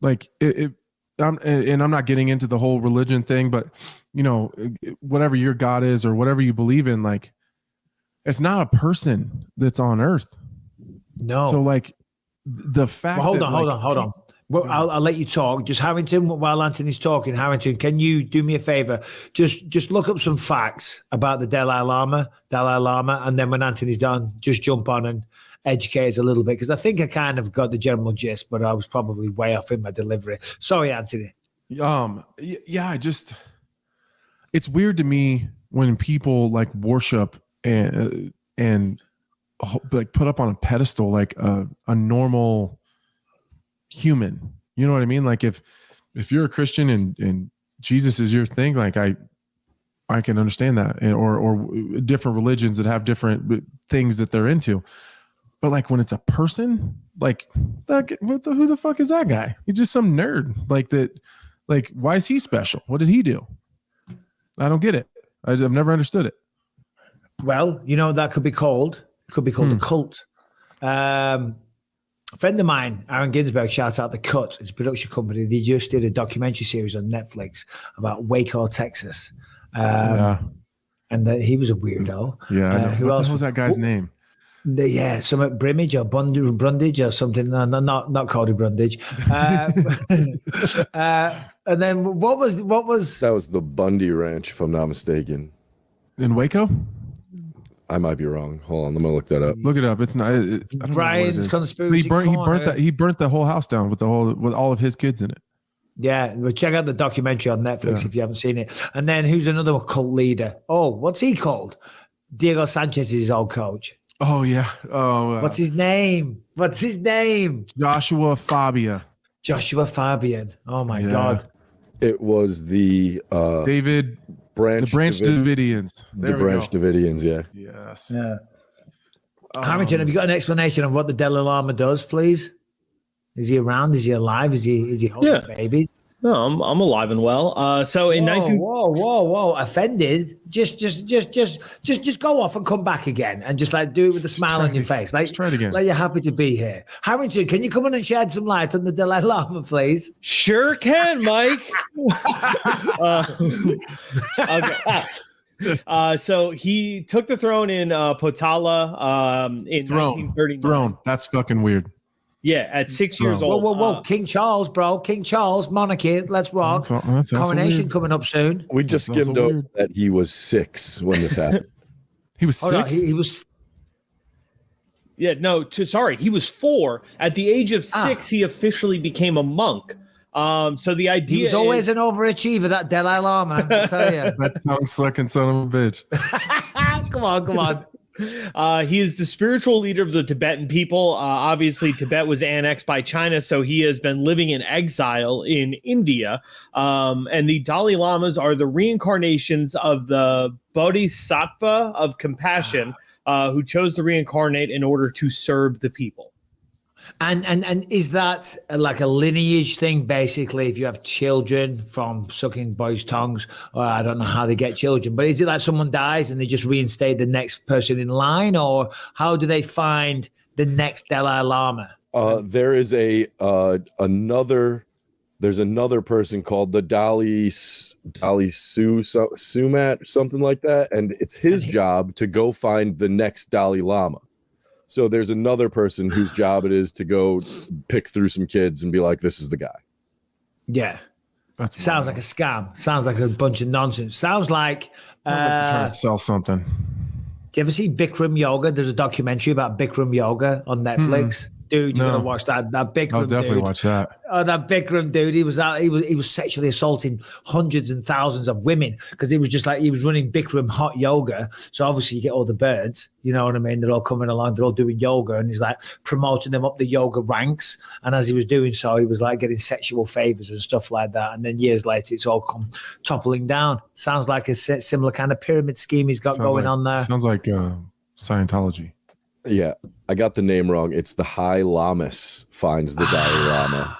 Like I'm not getting into the whole religion thing, but you know, whatever your God is or whatever you believe in, like it's not a person that's on earth. No. So like the fact. Well, hold on. Well, I'll let you talk. Just Harrington, while Anthony's talking, Harrington, can you do me a favor? Just look up some facts about the Dalai Lama, and then when Anthony's done, just jump on and educate us a little bit, because I think I kind of got the general gist, but I was probably way off in my delivery. Sorry, Anthony. Yeah, it's weird to me when people like worship and like put up on a pedestal like a normal human. You know what I mean? Like if you're a Christian and Jesus is your thing, like I can understand that, or different religions that have different things that they're into. But like when it's a person, like who the fuck is that guy? He's just some nerd. Like that. Like why is he special? What did he do? I don't get it. I've never understood it. Well, you know that could be called a cult. A friend of mine, Aaron Ginsberg, shout out The Cut. It's a production company. They just did a documentary series on Netflix about Waco, Texas. And he was a weirdo. Yeah. Who what else the hell was that guy's name? Some Brimage or Brundage or something. No, not Cody Brundage. And then what was that was the Bundy Ranch, if I'm not mistaken. In Waco? I might be wrong. Hold on, I'm gonna look that up. Look it up. It's not. I don't Brian's know Conspiracy. He burnt the whole house down with all of his kids in it. Yeah, well, check out the documentary on Netflix if you haven't seen it. And then who's another cult leader? Oh, what's he called? Diego Sanchez is his old coach. Oh yeah. Oh. What's his name? Joshua Fabian. Oh my God. It was the David Branch Davidians. The Branch Davidians, yeah. Yes. Yeah. Harrington, have you got an explanation of what the Dalai Lama does, please? Is he around? Is he alive? Is he holding babies? No, I'm alive and well. So in whoa, offended. Just go off and come back again, and just like do it with a smile on your face. Like try it again. Like you're happy to be here. Harrington, can you come in and shed some light on the Dalai Lama, please? Sure can, Mike. Okay. So he took the throne in Potala in 1939. Throne. That's fucking weird. Yeah, at 6 years old. Whoa. King Charles, bro. King Charles, monarchy. Let's rock. That's Coronation coming up soon. We just skimmed over that he was 6 when this happened. He was 6? He was... Yeah, no, he was 4. At the age of 6, he officially became a monk. So the idea he was always an overachiever, that Dalai Lama, I tell you. That tongue-sucking son of a bitch. Come on. He is the spiritual leader of the Tibetan people. Obviously, Tibet was annexed by China, so he has been living in exile in India. And the Dalai Lamas are the reincarnations of the Bodhisattva of compassion, who chose to reincarnate in order to serve the people. And is that like a lineage thing, basically, if you have children from sucking boys' tongues, or I don't know how they get children, but is it like someone dies and they just reinstate the next person in line, or how do they find the next Dalai Lama? There is another person called the Dalai Sumat, something like that, and it's his job to go find the next Dalai Lama. So there's another person whose job it is to go pick through some kids and be like, this is the guy. Yeah. Sounds like a scam. Sounds like a bunch of nonsense. Sounds like trying to sell something. Do you ever see Bikram yoga? There's a documentary about Bikram yoga on Netflix. Dude, you No. gotta watch that Bikram I'll definitely dude. watch that. Oh, that Bikram dude, he was sexually assaulting hundreds and thousands of women because he was just like he was running Bikram hot yoga. So obviously you get all the birds, you know what I mean? They're all coming along, they're all doing yoga, and he's like promoting them up the yoga ranks. And as he was doing so, he was like getting sexual favors and stuff like that. And then years later, it's all come toppling down. Sounds like a similar kind of pyramid scheme he's got going on there. Sounds like Scientology. Yeah, I got the name wrong. It's the High Lamas finds the Dalai Lama.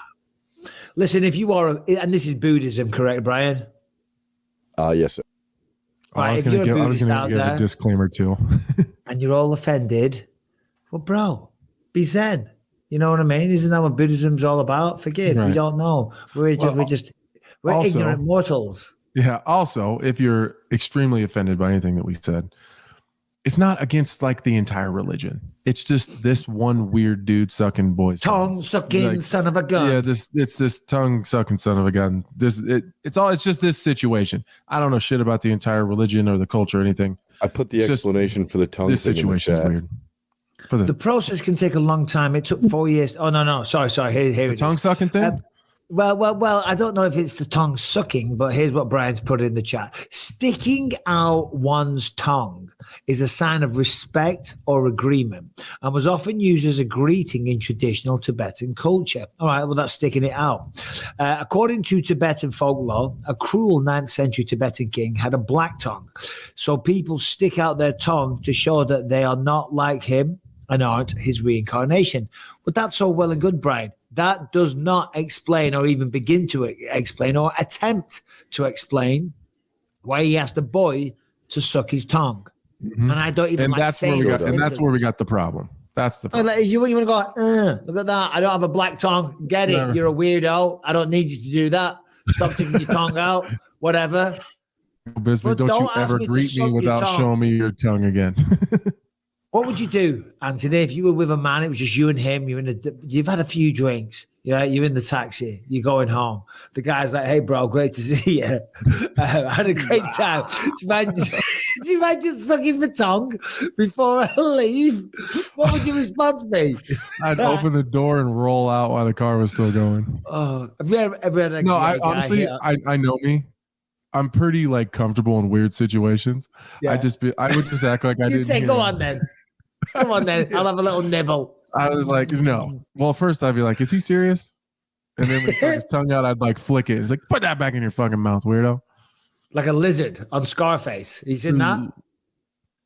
Listen, if you are, and this is Buddhism, correct, Brian? Yes, sir. Right, I was if you're a going Buddhist to out give there a disclaimer too. and you're all offended, well, bro, be Zen. You know what I mean? Isn't that what Buddhism's all about? Forgive. Right. We don't know. We're also- ignorant mortals. Yeah. Also, if you're extremely offended by anything that we said, it's not against like the entire religion. It's just this one weird dude sucking boys. Tongue sucking son of a gun. Yeah, it's this tongue sucking son of a gun. It's just this situation. I don't know shit about the entire religion or the culture or anything. I put the It's explanation for the tongue This thing situation in is the chat. weird. For The process can take a long time. It took 4 years. Oh, no. Sorry. Here the it is. tongue sucking thing. Well, I don't know if it's the tongue sucking, but here's what Brian's put in the chat. Sticking out one's tongue is a sign of respect or agreement and was often used as a greeting in traditional Tibetan culture. All right, well, that's sticking it out. According to Tibetan folklore, a cruel 9th century Tibetan king had a black tongue. So people stick out their tongue to show that they are not like him and aren't his reincarnation. But that's all well and good, Brian. That does not explain or even begin to explain or attempt to explain why he asked a boy to suck his tongue. Mhm. And I don't even And like that's where saying we got. those And that's things. where we got the problem. That's the problem. Like, you want to go, look at that. I don't have a black tongue. Get it. Never. You're a weirdo. I don't need you to do that. Stop sticking your tongue out. Whatever. Bisbee, But don't you don't ask ever me to greet suck me your without tongue. showing me your tongue again. What would you do, Anthony, if you were with a man? It was just you and him. You've had a few drinks. You're in the taxi. You're going home. The guy's like, "Hey, bro, great to see you. I had a great time. Do you mind just sucking the tongue before I leave?" What would your response be? I'd open the door and roll out while the car was still going. Oh, have you ever had a No, gay I guy honestly, hit- I know me. I'm pretty like comfortable in weird situations. Yeah. I would just act like I You didn't. say, hear "Go him. on then. Come on then. I'll have a little nibble." I was like, no. Well, first I'd be like, is he serious? And then when he stuck his tongue out, I'd like flick it. It's like, put that back in your fucking mouth, weirdo. Like a lizard on Scarface. You seen that?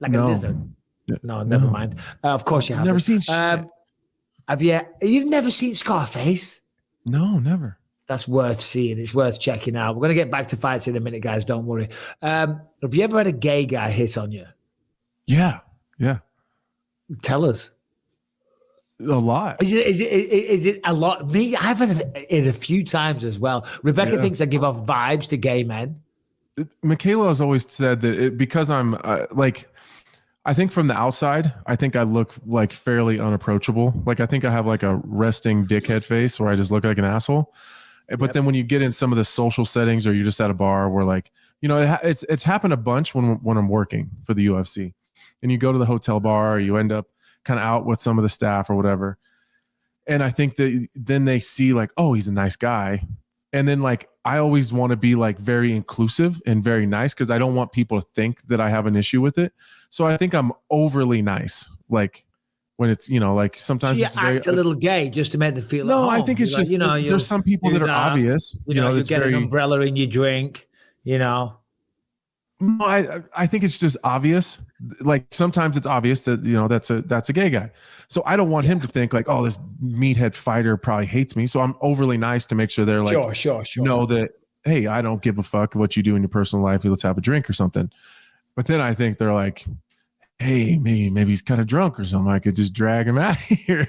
Like No. a lizard. No, never mind. Of course you I've haven't. never seen shit. You've never seen Scarface? No, never. That's worth seeing. It's worth checking out. We're going to get back to fights in a minute, guys. Don't worry. Have you ever had a gay guy hit on you? Yeah. Tell us. A lot. Is it a lot? Me, I've had it a few times as well. Rebecca thinks I give off vibes to gay men. Michaela has always said that because I'm I think from the outside, I think I look like fairly unapproachable. Like I think I have like a resting dickhead face where I just look like an asshole. But then when you get in some of the social settings or you're just at a bar where like, it's happened a bunch when I'm working for the UFC and you go to the hotel bar or you end up kind of out with some of the staff or whatever. And I think that then they see like, oh, he's a nice guy. And then like, I always want to be like very inclusive and very nice because I don't want people to think that I have an issue with it. So I think I'm overly nice. Like when it's, like sometimes So you it's very, act a little gay just to make them feel no, at I home. think it's You're just, like, there's some people do that are that. obvious, You that's get very, an umbrella in your drink, No, I think it's just obvious. Like sometimes it's obvious that that's a gay guy. So I don't want him to think like, oh, this meathead fighter probably hates me. So I'm overly nice to make sure they're like, sure. know that, hey, I don't give a fuck what you do in your personal life. Let's have a drink or something. But then I think they're like, hey, maybe he's kind of drunk or something. I could just drag him out of here.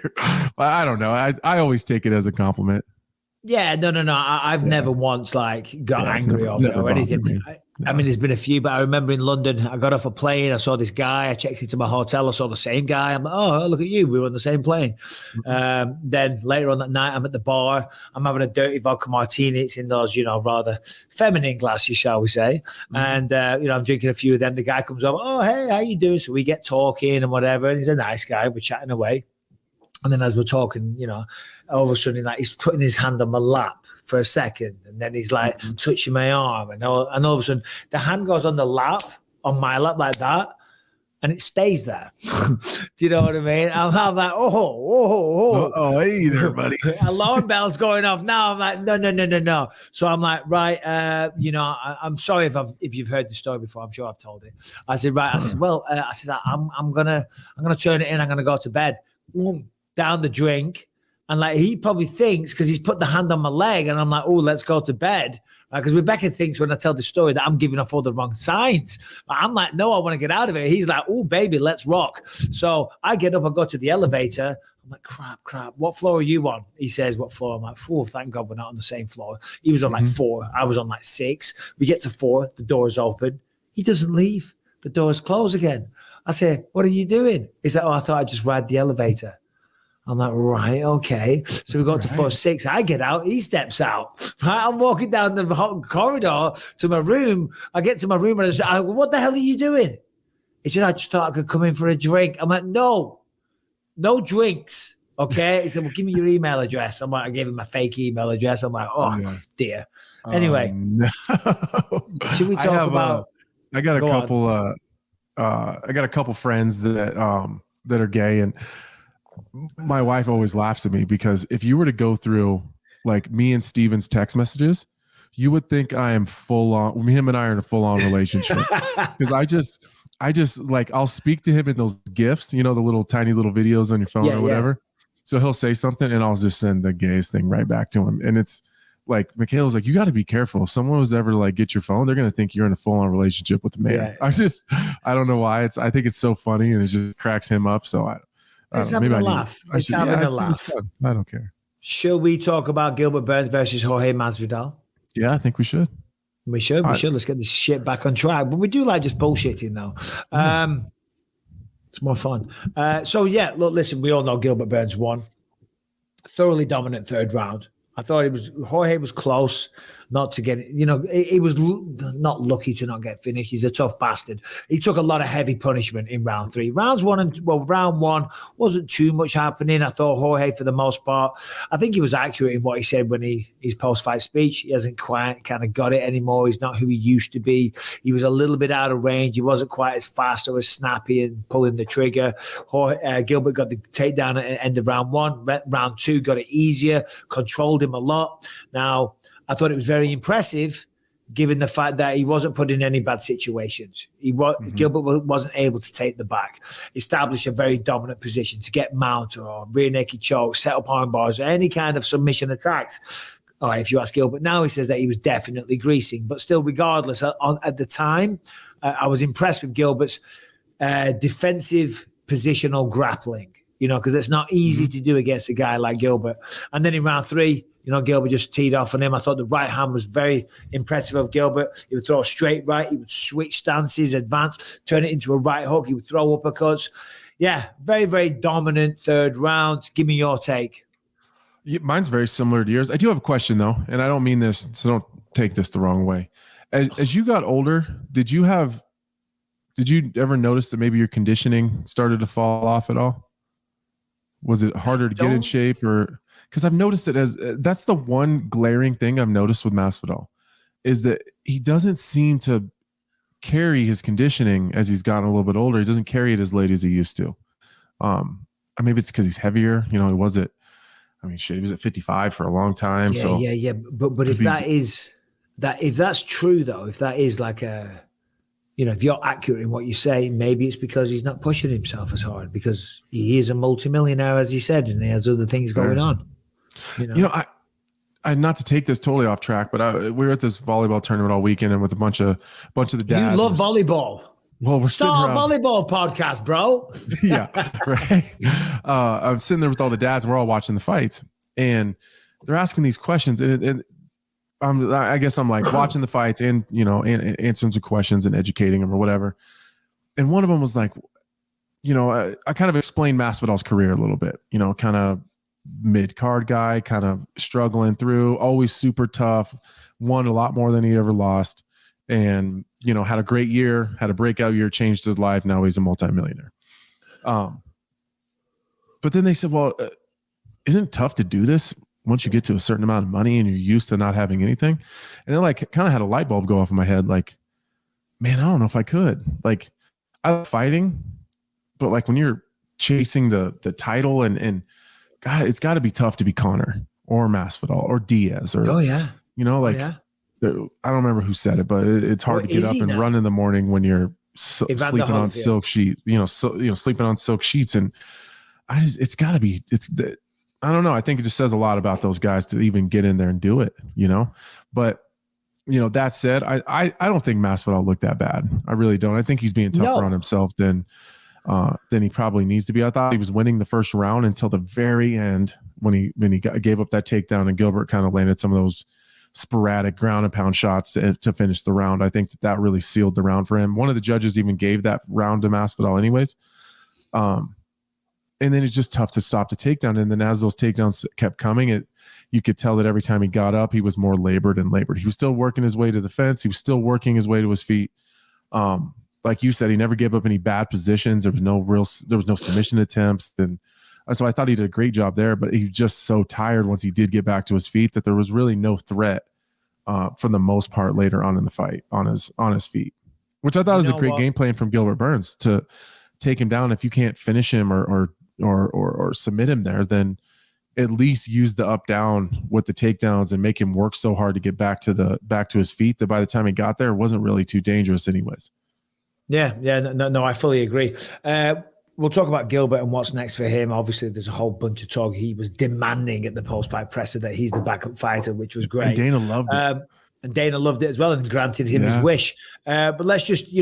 But I don't know. I always take it as a compliment. Yeah, no. I've never once like got angry never- over it never or anything. bothered me. I mean, there's been a few, but I remember in London, I got off a plane. I saw this guy. I checked into my hotel. I saw the same guy. I'm like, oh, look at you. We were on the same plane. Then later on that night, I'm at the bar. I'm having a dirty vodka martini. It's in those, rather feminine glasses, shall we say. And, I'm drinking a few of them. The guy comes over. Oh, hey, how you doing? So we get talking and whatever. And he's a nice guy. We're chatting away. And then as we're talking, all of a sudden, like he's putting his hand on my lap for a second, and then he's like touching my arm, and all of a sudden the hand goes on my lap like that, and it stays there. Do you know what I mean? I'm like, oh, hey there, buddy. Alarm bell's going off now. I'm like, no. So I'm like, right, I'm sorry if you've heard the story before. I'm sure I've told it. I said, right. I said, well, I'm gonna turn it in. I'm gonna go to bed. Down the drink. And like he probably thinks, because he's put the hand on my leg, and I'm like, oh, let's go to bed. Because Rebecca thinks when I tell the story that I'm giving off all the wrong signs. I'm like, no, I want to get out of it. He's like, oh, baby, let's rock. So I get up and go to the elevator. I'm like, crap. What floor are you on? He says, what floor? I'm like, oh, thank God we're not on the same floor. He was on like 4. I was on like 6. We get to 4. The door's open. He doesn't leave. The door's closed again. I say, what are you doing? He's like, oh, I thought I'd just ride the elevator. I'm like, right, okay. So we go to floor 6. I get out. He steps out. Right? I'm walking down the corridor to my room. I get to my room and I go, what the hell are you doing? He said, I just thought I could come in for a drink. I'm like, no drinks. Okay. He said, well, give me your email address. I'm like, I gave him my fake email address. I'm like, dear. Anyway, no. Should we talk about? I got a couple friends that are gay, and my wife always laughs at me because if you were to go through like me and Steven's text messages, you would think I am full on. Him and I are in a full on relationship because I just like I'll speak to him in those GIFs, the little tiny little videos on your phone or whatever. Yeah. So he'll say something and I'll just send the gayest thing right back to him. And it's like Michaela's like, you got to be careful. If someone was ever like get your phone, they're gonna think you're in a full on relationship with the man. Yeah. I don't know why. I think it's so funny and it just cracks him up. So it's having a laugh. It's having a laugh. I don't care. Should we talk about Gilbert Burns versus Jorge Masvidal? Yeah, I think we should. We should. Let's get this shit back on track. But we do like just bullshitting, though. It's more fun. Look, listen, we all know Gilbert Burns won. Thoroughly dominant third round. I thought Jorge was close not to get it. He was not lucky to not get finished. He's a tough bastard. He took a lot of heavy punishment in round 3. Round 1 wasn't too much happening. I thought Jorge, for the most part, I think he was accurate in what he said when his post-fight speech. He hasn't quite kind of got it anymore. He's not who he used to be. He was a little bit out of range. He wasn't quite as fast or as snappy and pulling the trigger. Gilbert got the takedown at the end of round 1. Round 2 got it easier, controlled him a lot. Now, I thought it was very impressive, given the fact that he wasn't put in any bad situations. Gilbert wasn't able to take the back, establish a very dominant position to get mount or rear naked choke, set up arm bars, or any kind of submission attacks. All right, if you ask Gilbert now, he says that he was definitely greasing, but still, regardless, at the time, I was impressed with Gilbert's defensive positional grappling. Because it's not easy to do against a guy like Gilbert. And then in round 3, Gilbert just teed off on him. I thought the right hand was very impressive of Gilbert. He would throw a straight right. He would switch stances, advance, turn it into a right hook. He would throw uppercuts. Yeah, very, very dominant third round. Give me your take. Mine's very similar to yours. I do have a question, though, and I don't mean this, so don't take this the wrong way. As you got older, did you ever notice that maybe your conditioning started to fall off at all? Was it harder to get in shape, or because I've noticed it that's the one glaring thing I've noticed with Masvidal is that he doesn't seem to carry his conditioning as he's gotten a little bit older. He doesn't carry it as late as he used to. Maybe it's because he's heavier. He was at 55 for a long time. Yeah. But if that's true though, if that is like if you're accurate in what you say, maybe it's because he's not pushing himself as hard because he is a multimillionaire, as he said, and he has other things going on. I not to take this totally off track, but we were at this volleyball tournament all weekend and with a bunch of the dads. You love volleyball. Well, we're start a volleyball podcast, bro. Yeah, right. I'm sitting there with all the dads, and we're all watching the fights, and they're asking these questions, and I guess I'm like watching the fights and, answering some questions and educating them or whatever. And one of them was like, I kind of explained Masvidal's career a little bit, kind of mid-card guy, kind of struggling through, always super tough, won a lot more than he ever lost. And, had a great year, had a breakout year, changed his life. Now he's a multimillionaire. but then they said, well, isn't it tough to do this once you get to a certain amount of money and you're used to not having anything? And then like kind of had a light bulb go off in my head. Like, man, I don't know if I could. Like, I love fighting, but like when you're chasing the title and God, it's got to be tough to be Conor or Masvidal or Diaz or, you know, like, I don't remember who said it, but it's hard to get up and run in the morning when you're sleeping on silk sheet, sleeping on silk sheets. And it's got to be, I don't know. I think it just says a lot about those guys to even get in there and do it, you know, but that said, I don't think Masvidal looked that bad. I really don't. I think he's being tougher on himself than he probably needs to be. I thought he was winning the first round until the very end when he gave up that takedown and Gilbert kind of landed some of those sporadic ground and pound shots to finish the round. I think that really sealed the round for him. One of the judges even gave that round to Masvidal anyways. And then it's just tough to stop the takedown. And then as those takedowns kept coming, you could tell that every time he got up, he was more labored. He was still working his way to the fence. He was still working his way to his feet. Like you said, he never gave up any bad positions. There was no submission attempts. And so I thought he did a great job there, but he was just so tired once he did get back to his feet that there was really no threat for the most part later on in the fight on his feet, which I thought was a great game plan from Gilbert Burns to take him down. If you can't finish him or submit him there, then at least use the up down with the takedowns and make him work so hard to get back to his feet that by the time he got there, it wasn't really too dangerous anyways. Yeah. No, I fully agree. We'll talk about Gilbert and what's next for him. Obviously, there's a whole bunch of talk. He was demanding at the post-fight presser that he's the backup fighter, which was great. And Dana loved it. And Dana loved it as well and granted him his wish. But let's just,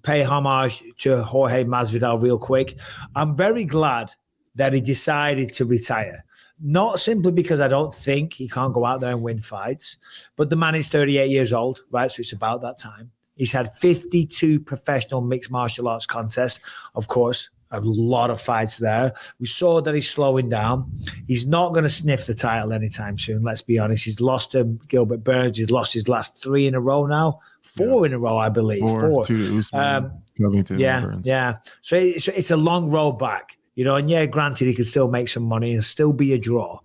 pay homage to Jorge Masvidal real quick. I'm very glad that he decided to retire. Not simply because I don't think he can't go out there and win fights, but the man is 38 years old, right? So it's about that time. He's had 52 professional mixed martial arts contests, of course, a lot of fights there. We saw that he's slowing down. He's not going to sniff the title anytime soon, let's be honest. He's lost to Gilbert Burns. He's lost his last 3 in a row now. 4 in a row, I believe. 4. 2 to Usman, Covington, Burns. Yeah. So it's a long road back. And granted, he could still make some money and still be a draw.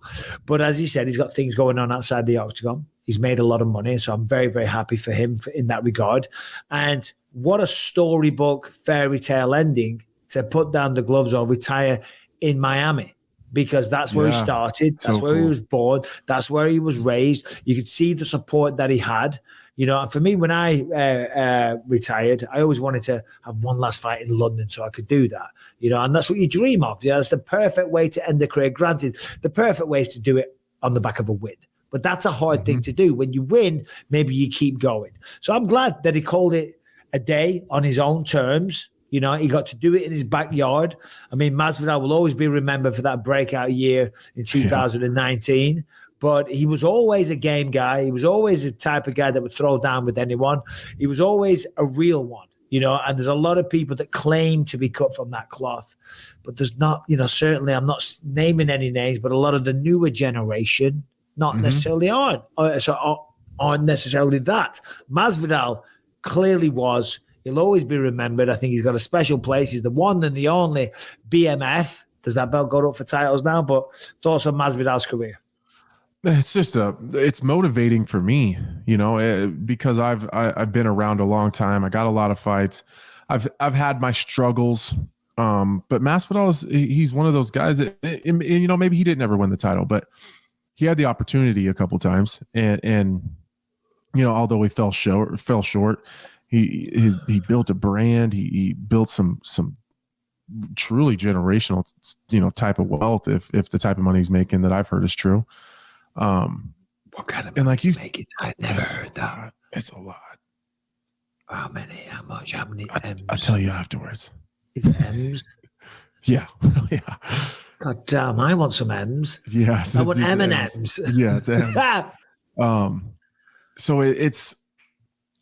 But as he said, he's got things going on outside the octagon. He's made a lot of money, so I'm very, very happy for him in that regard. And what a storybook fairy tale ending to put down the gloves or retire in Miami, because that's where he started. That's where he was born. That's where he was raised. You could see the support that he had. And for me, when I retired, I always wanted to have one last fight in London so I could do that, and that's what you dream of. Yeah, that's the perfect way to end a career. Granted, the perfect way is to do it on the back of a win. But that's a hard thing to do. When you win, maybe you keep going. So I'm glad that he called it a day on his own terms. He got to do it in his backyard. I mean, Masvidal will always be remembered for that breakout year in 2019. But he was always a game guy. He was always the type of guy that would throw down with anyone. He was always a real one, and there's a lot of people that claim to be cut from that cloth. But there's not, certainly I'm not naming any names, but a lot of the newer generation not necessarily aren't necessarily that. Masvidal clearly was. He'll always be remembered. I think he's got a special place. He's the one and the only BMF. Does that belt go up for titles now? But thoughts on Masvidal's career? It's just it's motivating for me, because I've been around a long time. I got a lot of fights. I've had my struggles. But Masvidal he's one of those guys that, maybe he didn't ever win the title, but he had the opportunity a couple times, and although he fell short, he built a brand. He built some truly generational, type of wealth. If the type of money he's making that I've heard is true. What kind of money he's making? I've never heard that. It's a lot. How many? How much? How many M's? I'll tell you afterwards. Is it M's? Yeah. God damn, I want some M's. Yeah. I want M&M's. Yeah, it's M's. So it's,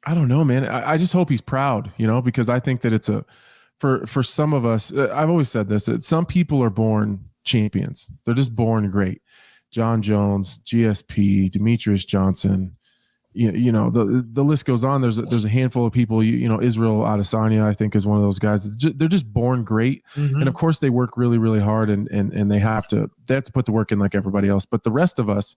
I don't know, man. I just hope he's proud, because I think that it's for some of us, I've always said this, that some people are born champions. They're just born great. John Jones, GSP, Demetrius Johnson, the list goes on. There's a handful of people, Israel Adesanya, I think, is one of those guys. They're just born great. And of course they work really, really hard and they have to put the work in like everybody else. But the rest of us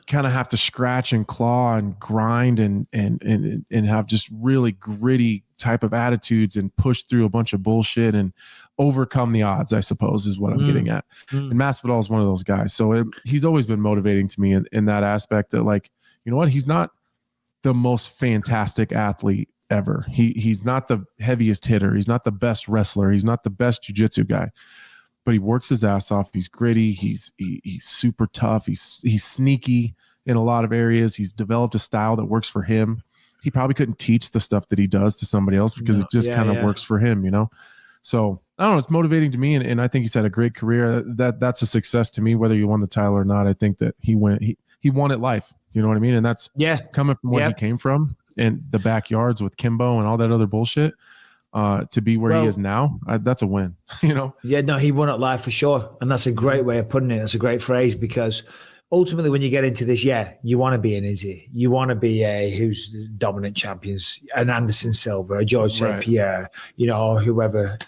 kind of have to scratch and claw and grind and have just really gritty type of attitudes and push through a bunch of bullshit and overcome the odds, I suppose, is what I'm getting at. And Masvidal is one of those guys. So he's always been motivating to me in that aspect that, like, you know what? He's not the most fantastic athlete ever. He's not the heaviest hitter. He's not the best wrestler. He's not the best jiu-jitsu guy, but he works his ass off. He's gritty. He's super tough. He's sneaky in a lot of areas. He's developed a style that works for him. He probably couldn't teach the stuff that he does to somebody else because it just kind of works for him, So I don't know. It's motivating to me, and I think he's had a great career. That's a success to me, whether you won the title or not. I think that he won at life. You know what I mean? And that's coming from where he came from and the backyards with Kimbo and all that other bullshit. To be where he is now, that's a win. Yeah, no, he won at life for sure, and that's a great way of putting it. That's a great phrase because ultimately, when you get into this, you want to be an Izzy. You want to be who's the dominant champions, an Anderson Silva, a George St. Pierre, or whoever,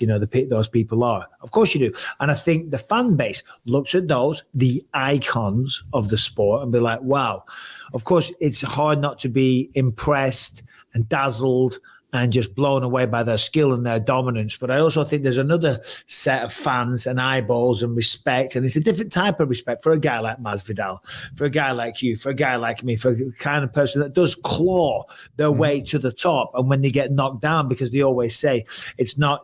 those people are. Of course you do. And I think the fan base looks at the icons of the sport and be like, wow. Of course, it's hard not to be impressed and dazzled and just blown away by their skill and their dominance. But I also think there's another set of fans and eyeballs and respect. And it's a different type of respect for a guy like Masvidal, for a guy like you, for a guy like me, for the kind of person that does claw their way to the top. And when they get knocked down, because they always say,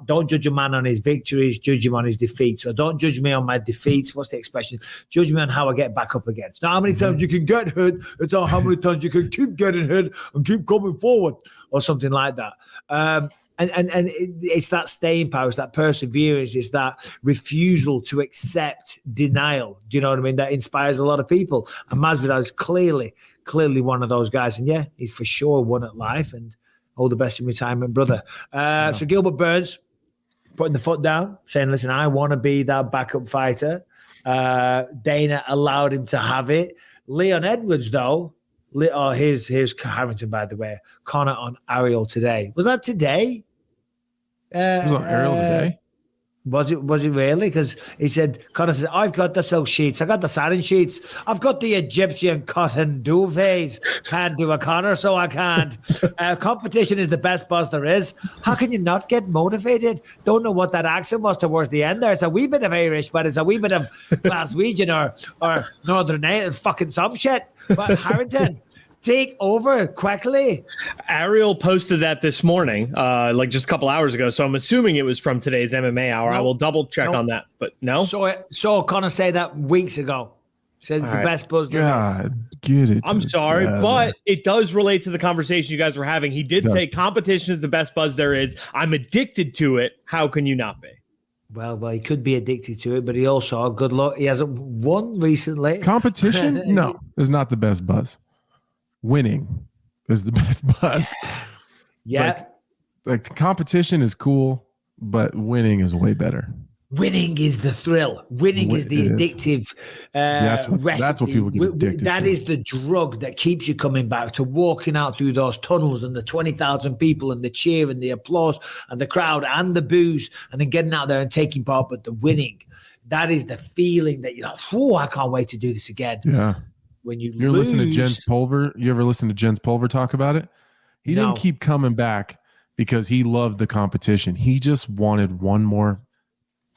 don't judge a man on his victories, judge him on his defeats. Or don't judge me on my defeats. What's the expression? Judge me on how I get back up again. It's not how many times you can get hit. It's not how many times you can keep getting hit and keep coming forward or something like that. And it's that staying power, it's that perseverance, it's that refusal to accept denial. Do you know what I mean? That inspires a lot of people. And Masvidal is clearly one of those guys. And he's for sure won at life. And all the best in retirement, brother. So Gilbert Burns putting the foot down, saying, "Listen, I want to be that backup fighter." Dana allowed him to have it. Leon Edwards, though. Here's Harrington, by the way. Connor on Ariel today. Was that today? It was on Ariel today. Was it really? Because he said, Connor says, I've got the silk sheets. I got the satin sheets. I've got the Egyptian cotton duvets. Can't do a Connor, so I can't. Competition is the best buzz there is. How can you not get motivated? Don't know what that accent was towards the end there. It's a wee bit of Irish, but it's a wee bit of Glaswegian or Northern Native, fucking some shit. But Harrington, take over quickly. Ariel posted that this morning, like just a couple hours ago. So I'm assuming it was from today's MMA hour. I will double check on that, but no. So Connor say that weeks ago. Said it's the best buzz. God, get it. I'm sorry, but it does relate to the conversation you guys were having. He did say competition is the best buzz there is. I'm addicted to it. How can you not be? Well, he could be addicted to it, but he also, good luck, he hasn't won recently. Competition? No, is not the best buzz. Winning is the best buzz. Yeah. Like the competition is cool, but winning is way better. Winning is the thrill. Winning is the addictive recipe. That's what people get addicted to. That is the drug that keeps you coming back to walking out through those tunnels and the 20,000 people and the cheer and the applause and the crowd and the booze and then getting out there and taking part. But the winning, that is the feeling that you're like, oh, I can't wait to do this again. Yeah. When you're listening to Jens Pulver, you ever listen to Jens Pulver talk about it? He didn't keep coming back because he loved the competition. He just wanted one more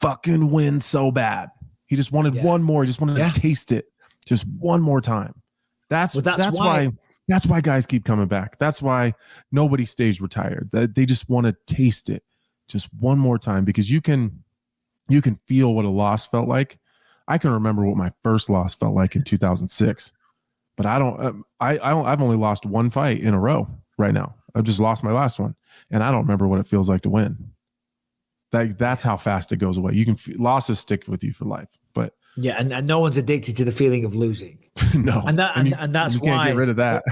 fucking win so bad. He just wanted one more. He just wanted to taste it just one more time. That's why guys keep coming back. That's why nobody stays retired. They just want to taste it just one more time because you can feel what a loss felt like. I can remember what my first loss felt like in 2006, but I've only lost one fight in a row right now. I've just lost my last one, and I don't remember what it feels like to win. That's how fast it goes away. Losses stick with you for life, but and no one's addicted to the feeling of losing. No, and that's you why can't get rid of that.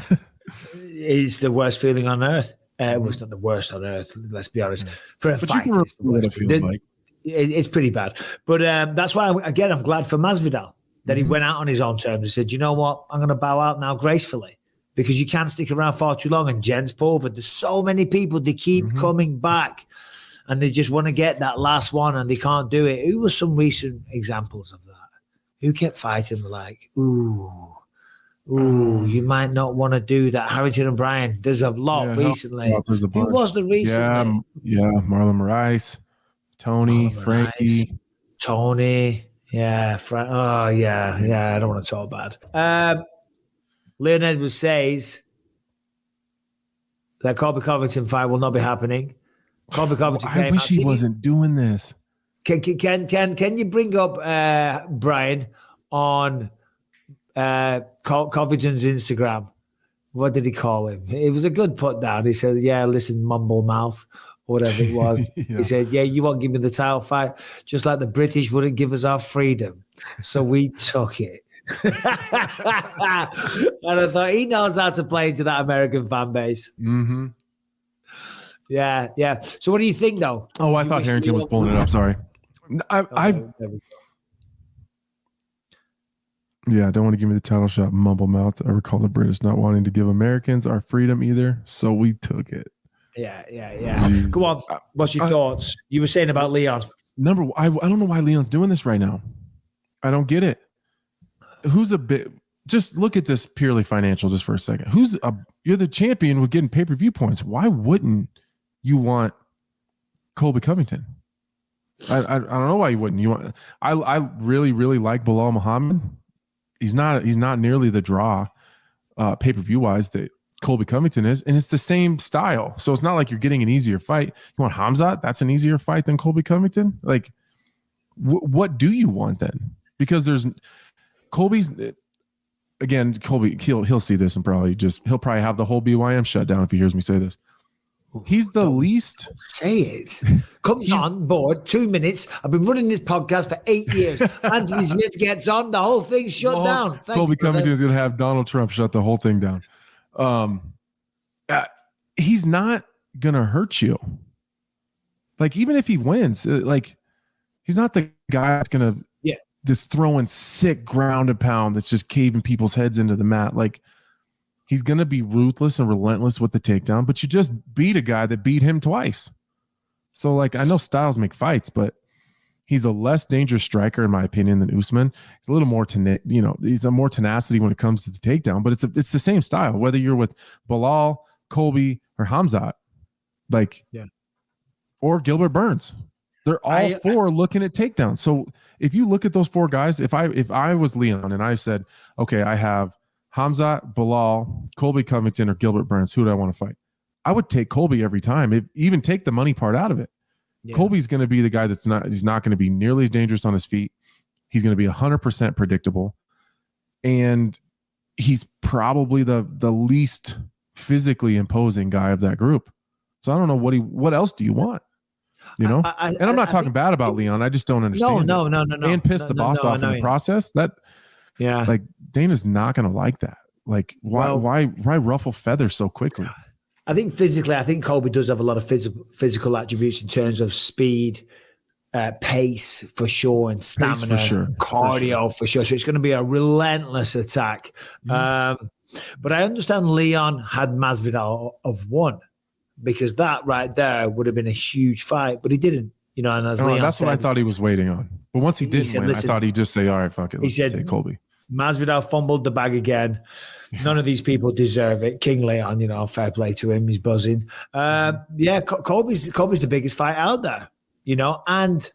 It's the worst feeling on earth. Well, it's not the worst on earth. Let's be honest. For a fight, it's the worst. It feels like. It's pretty bad. But that's why, again, I'm glad for Masvidal that he went out on his own terms and said, you know what? I'm going to bow out now gracefully. because you can't stick around far too long. And Jen's Pulver, there's so many people, they keep coming back and they just want to get that last one and they can't do it. Who were some recent examples of that? Who kept fighting like, ooh, you might not want to do that. Harrington and Bryan, there's a lot recently. Who was the recently? Yeah, Marlon Moraes, Tony, Frankie. Tony, yeah. I don't want to talk bad. Leon Edwards says that Colby Covington fight will not be happening. Colby Covington. I wish he wasn't doing this. Can you bring up Brian on Covington's Instagram? What did he call him? It was a good put down. He said, "Yeah, listen, mumble mouth." Whatever it was. He said, yeah, you won't give me the title fight, just like the British wouldn't give us our freedom. So we took it. And I thought he knows how to play into that American fan base. Mm-hmm. Yeah. So what do you think, though? Oh, I thought Harrington was pulling it up. Sorry. I don't want to give me the title shot, mumble mouth. I recall the British not wanting to give Americans our freedom either. So we took it. Yeah. Go on. What's your thoughts? You were saying about Leon. I don't know why Leon's doing this right now. I don't get it. Just look at this purely financial just for a second. You're the champion with getting pay-per-view points. Why wouldn't you want Colby Covington? I don't know why you wouldn't. I really, really like Bilal Muhammad. He's not nearly the draw pay-per-view wise that Colby Covington is, and it's the same style. So it's not like you're getting an easier fight. You want Hamzat? That's an easier fight than Colby Covington? Like, what do you want then? Because there's Colby's, again, Colby, he'll see this and he'll probably have the whole BYM shut down if he hears me say this. He's the least. Say it. Comes on board 2 minutes. I've been running this podcast for 8 years. Anthony Smith gets on, the whole thing's shut down. Colby Covington is going to have Donald Trump shut the whole thing down. He's not gonna hurt you. Like, even if he wins, he's not the guy that's gonna just throwing sick ground and pound that's just caving people's heads into the mat. Like, he's gonna be ruthless and relentless with the takedown, but you just beat a guy that beat him twice. So, like, I know styles make fights, but he's a less dangerous striker, in my opinion, than Usman. He's a little more, he's a more tenacity when it comes to the takedown, but it's the same style, whether you're with Bilal, Colby, or Hamzat, or Gilbert Burns. They're all four looking at takedowns. So if you look at those four guys, if I was Leon and I said, okay, I have Hamzat, Bilal, Colby Covington, or Gilbert Burns, who do I want to fight? I would take Colby every time, even take the money part out of it. Yeah. Colby's going to be the guy he's not going to be nearly as dangerous on his feet. He's going to be 100% predictable. And he's probably the least physically imposing guy of that group. So I don't know what else do you want? You know? And I'm not talking bad about Leon. I just don't understand. No. And piss the boss off in the process. Like, Dana's not going to like that. Like, why ruffle feathers so quickly? I think physically, Colby does have a lot of physical attributes in terms of speed, pace for sure, and stamina, cardio for sure. So it's going to be a relentless attack. But I understand Leon had Masvidal of won, because that right there would have been a huge fight, but he didn't. And as Leon that's said, what I thought he was waiting on. But once he didn't win, I thought he'd just say, "All right, fuck it." Let's take Colby. Masvidal fumbled the bag again. None of these people deserve it. King Leon, fair play to him. He's buzzing. Colby's the biggest fight out there, and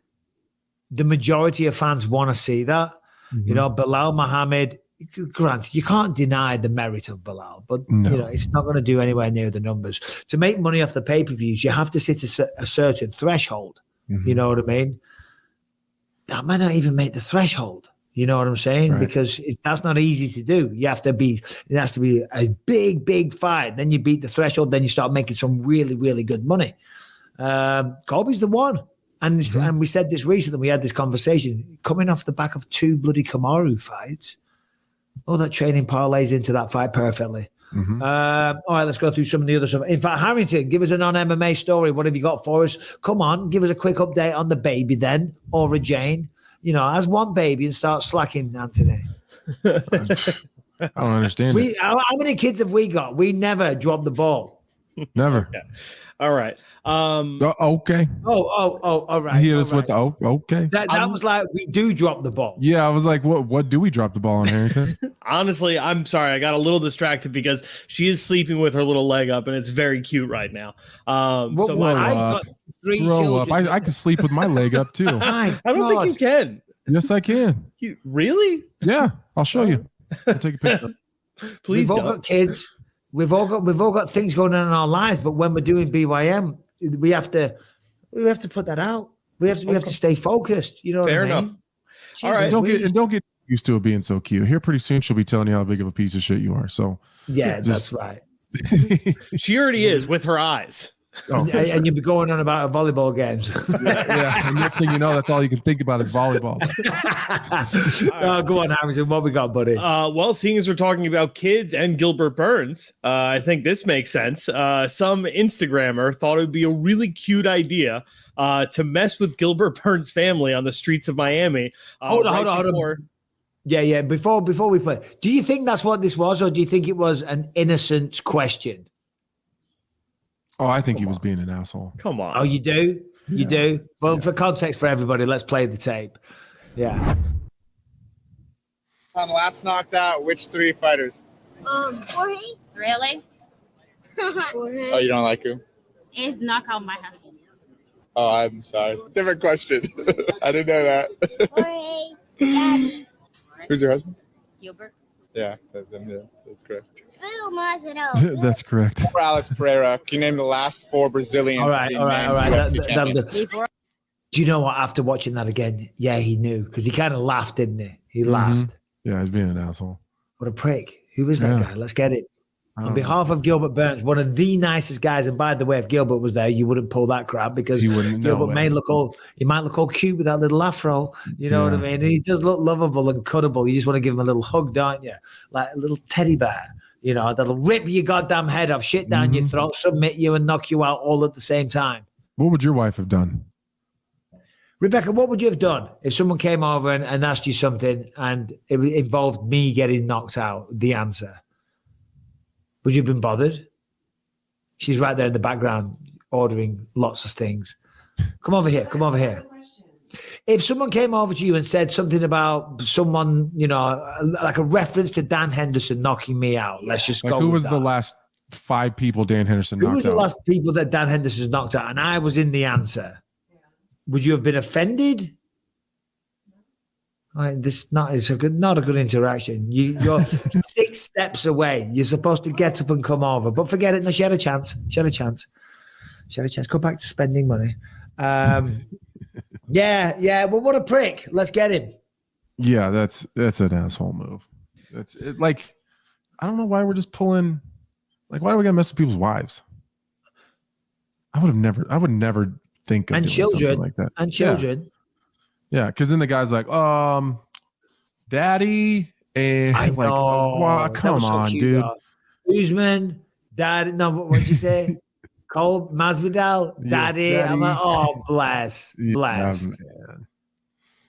the majority of fans want to see that. Bilal Muhammad, granted, you can't deny the merit of Bilal, but it's not going to do anywhere near the numbers. To make money off the pay-per-views, you have to sit a certain threshold. You know what I mean? That might not even make the threshold. You know what I'm saying? Right. Because that's not easy to do. It has to be a big, big fight. Then you beat the threshold. Then you start making some really, really good money. Colby's the one. And we said this recently. We had this conversation coming off the back of 2 bloody Kamaru fights. Oh, that training parlays into that fight perfectly. All right, let's go through some of the other stuff. In fact, Harrington, give us a non-MMA story. What have you got for us? Come on, give us a quick update on the baby then, or Jane. As one baby and start slacking, Anthony. I don't understand it. How many kids have we got? We never drop the ball. Never. Yeah. All right. Okay. All right. He hit us with the okay. That was like we do drop the ball. Yeah, I was like, what do we drop the ball on, Harrington? Honestly, I'm sorry. I got a little distracted because she is sleeping with her little leg up, and it's very cute right now. I got 3 Grow up. children. I can sleep with my leg up too. I don't think you can. Yes, I can. Really? Yeah, I'll show you. I'll take a picture. Please We've all don't. got kids. We've all got things going on in our lives, but when we're doing BYM, we have to put that out. We have to stay focused. You know Fair what I mean? enough. Jeez, All right. Don't get used to it being so cute. Here pretty soon she'll be telling you how big of a piece of shit you are. So yeah, that's right. She already is with her eyes. And you'll be going on about volleyball games. Yeah. And next thing you know, that's all you can think about is volleyball. Go on, Harrison. What we got, buddy? Well, seeing as we're talking about kids and Gilbert Burns, I think this makes sense. Some Instagrammer thought it would be a really cute idea to mess with Gilbert Burns' family on the streets of Miami. Hold on. Yeah. Before we play, do you think that's what this was, or do you think it was an innocent question? Oh, I think he was being an asshole. Come on. Oh, you do? You do? Well, for context for everybody, let's play the tape. Yeah. On last knocked out, which 3 fighters? Jorge. Really? Jorge. Oh, you don't like him? It's knockout my husband. Oh, I'm sorry. Different question. I didn't know that. Jorge. Daddy. Who's your husband? Gilbert. Yeah, that's him. Yeah, that's correct. That's correct. For Alex Pereira, can you name the last 4 Brazilians? All right. UFC champions? Do you know what? After watching that again, yeah, he knew because he kind of laughed, didn't he? He laughed. Yeah, he's being an asshole. What a prick. Who is that guy? Let's get it. On behalf of Gilbert Burns, one of the nicest guys. And by the way, if Gilbert was there, you wouldn't pull that crap because Gilbert might look all cute with that little afro. You know what I mean? And he does look lovable and cuttable. You just want to give him a little hug, don't you? Like a little teddy bear. You know, that'll rip your goddamn head off, shit down your throat, submit you, and knock you out all at the same time. What would your wife have done? Rebecca, what would you have done if someone came over and asked you something and it involved me getting knocked out? The answer. Would you have been bothered? She's right there in the background ordering lots of things. Come over here. Come over here. If someone came over to you and said something about someone, you know, like a reference to Dan Henderson knocking me out, let's just go. Who was the last 5 people Dan Henderson knocked out? Who was the last people that Dan Henderson knocked out? And I was in the answer. Would you have been offended? This not a good interaction. You're 6 steps away. You're supposed to get up and come over, but forget it. No, she had a chance. Go back to spending money. Yeah. Well, what a prick. Let's get him. Yeah, that's an asshole move. Like, I don't know why we're just pulling. Like, why are we gonna mess with people's wives? I would never think of and doing children something like that. And children. Yeah, because then the guy's like, daddy, and I like, know. wow, come on, cute, dude. Usman, daddy. No, what'd you say? Cole Masvidal, daddy. I'm like, oh, bless. Man.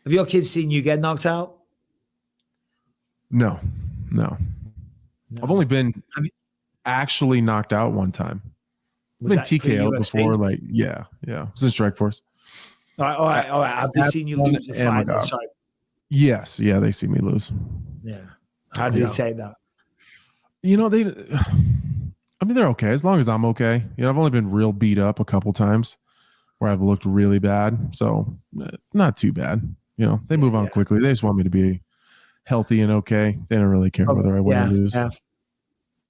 Have your kids seen you get knocked out? No. I've only been actually knocked out one time. I've been TKO before, like, yeah. It was in Strikeforce. All right. Have they seen you lose the fight? Sorry. Yes, they see me lose. Yeah. How did he take that? You know, they're okay as long as I'm okay. You know, I've only been real beat up a couple times where I've looked really bad, so not too bad. You know, they move on quickly. They just want me to be healthy and okay. They don't really care whether I win or lose. Yeah.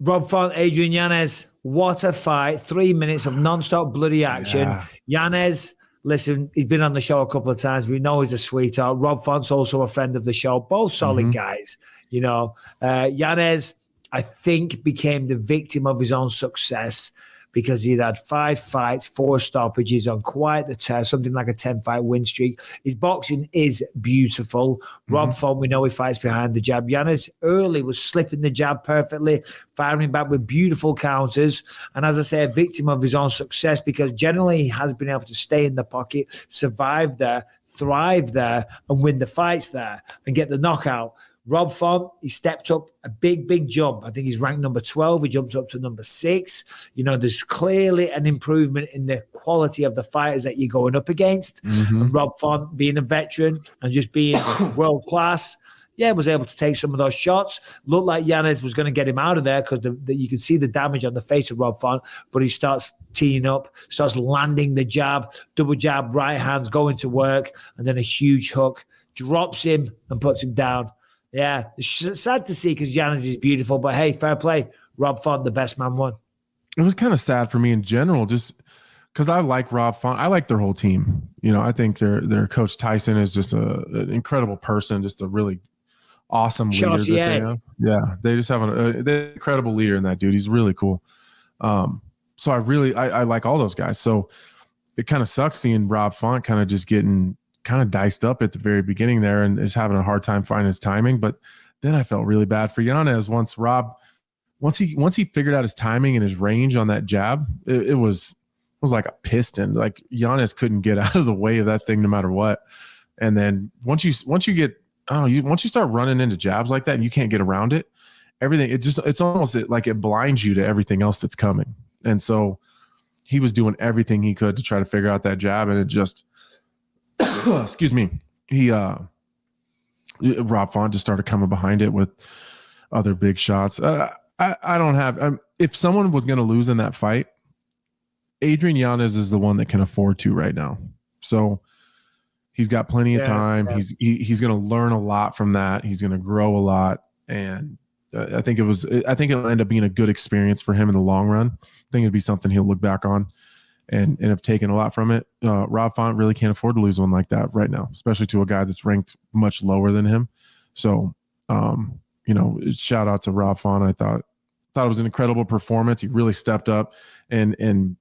Rob Font, Adrian Yanez, what a fight. 3 minutes of nonstop bloody action. Yeah. Yanez, listen, he's been on the show a couple of times. We know he's a sweetheart. Rob Font's also a friend of the show. Both solid guys. You know, Yanez, I think, became the victim of his own success because he'd had 5 fights, 4 stoppages on quite the test, something like a 10-fight win streak. His boxing is beautiful. Rob Font, we know he fights behind the jab. Yanez early was slipping the jab perfectly, firing back with beautiful counters. And as I say, a victim of his own success because generally he has been able to stay in the pocket, survive there, thrive there, and win the fights there and get the knockout. Rob Font, he stepped up a big jump. I think he's ranked number 12. He jumped up to number 6. You know, there's clearly an improvement in the quality of the fighters that you're going up against. And Rob Font, being a veteran and just being world class, was able to take some of those shots. Looked like Yanez was going to get him out of there because you could see the damage on the face of Rob Font, but he starts teeing up, starts landing the jab, double jab, right hands, going to work, and then a huge hook, drops him and puts him down. Yeah, it's sad to see because Yanez is beautiful, but hey, fair play. Rob Font, the best man, won. It was kind of sad for me in general, just because I like Rob Font. I like their whole team. You know, I think their coach Tyson is just an incredible person, just a really awesome leader. That they have. Yeah, they just have an incredible leader in that dude. He's really cool. So I like all those guys. So it kind of sucks seeing Rob Font kind of just getting kind of diced up at the very beginning there and is having a hard time finding his timing. But then I felt really bad for Yanez once he figured out his timing and his range on that jab. It was like a piston. Like Yanez couldn't get out of the way of that thing no matter what. And then once you start running into jabs like that and you can't get around it, it's almost like it blinds you to everything else that's coming. And so he was doing everything he could to try to figure out that jab, and it just excuse me. Rob Font just started coming behind it with other big shots. I don't have if someone was going to lose in that fight, Adrian Yanez is the one that can afford to right now. So he's got plenty of time. Yeah. He's going to learn a lot from that. He's going to grow a lot, and I think it'll end up being a good experience for him in the long run. I think it'd be something he'll look back on and have taken a lot from it. Rob Font really can't afford to lose one like that right now, especially to a guy that's ranked much lower than him. So, shout out to Rob Font. I thought it was an incredible performance. He really stepped up, and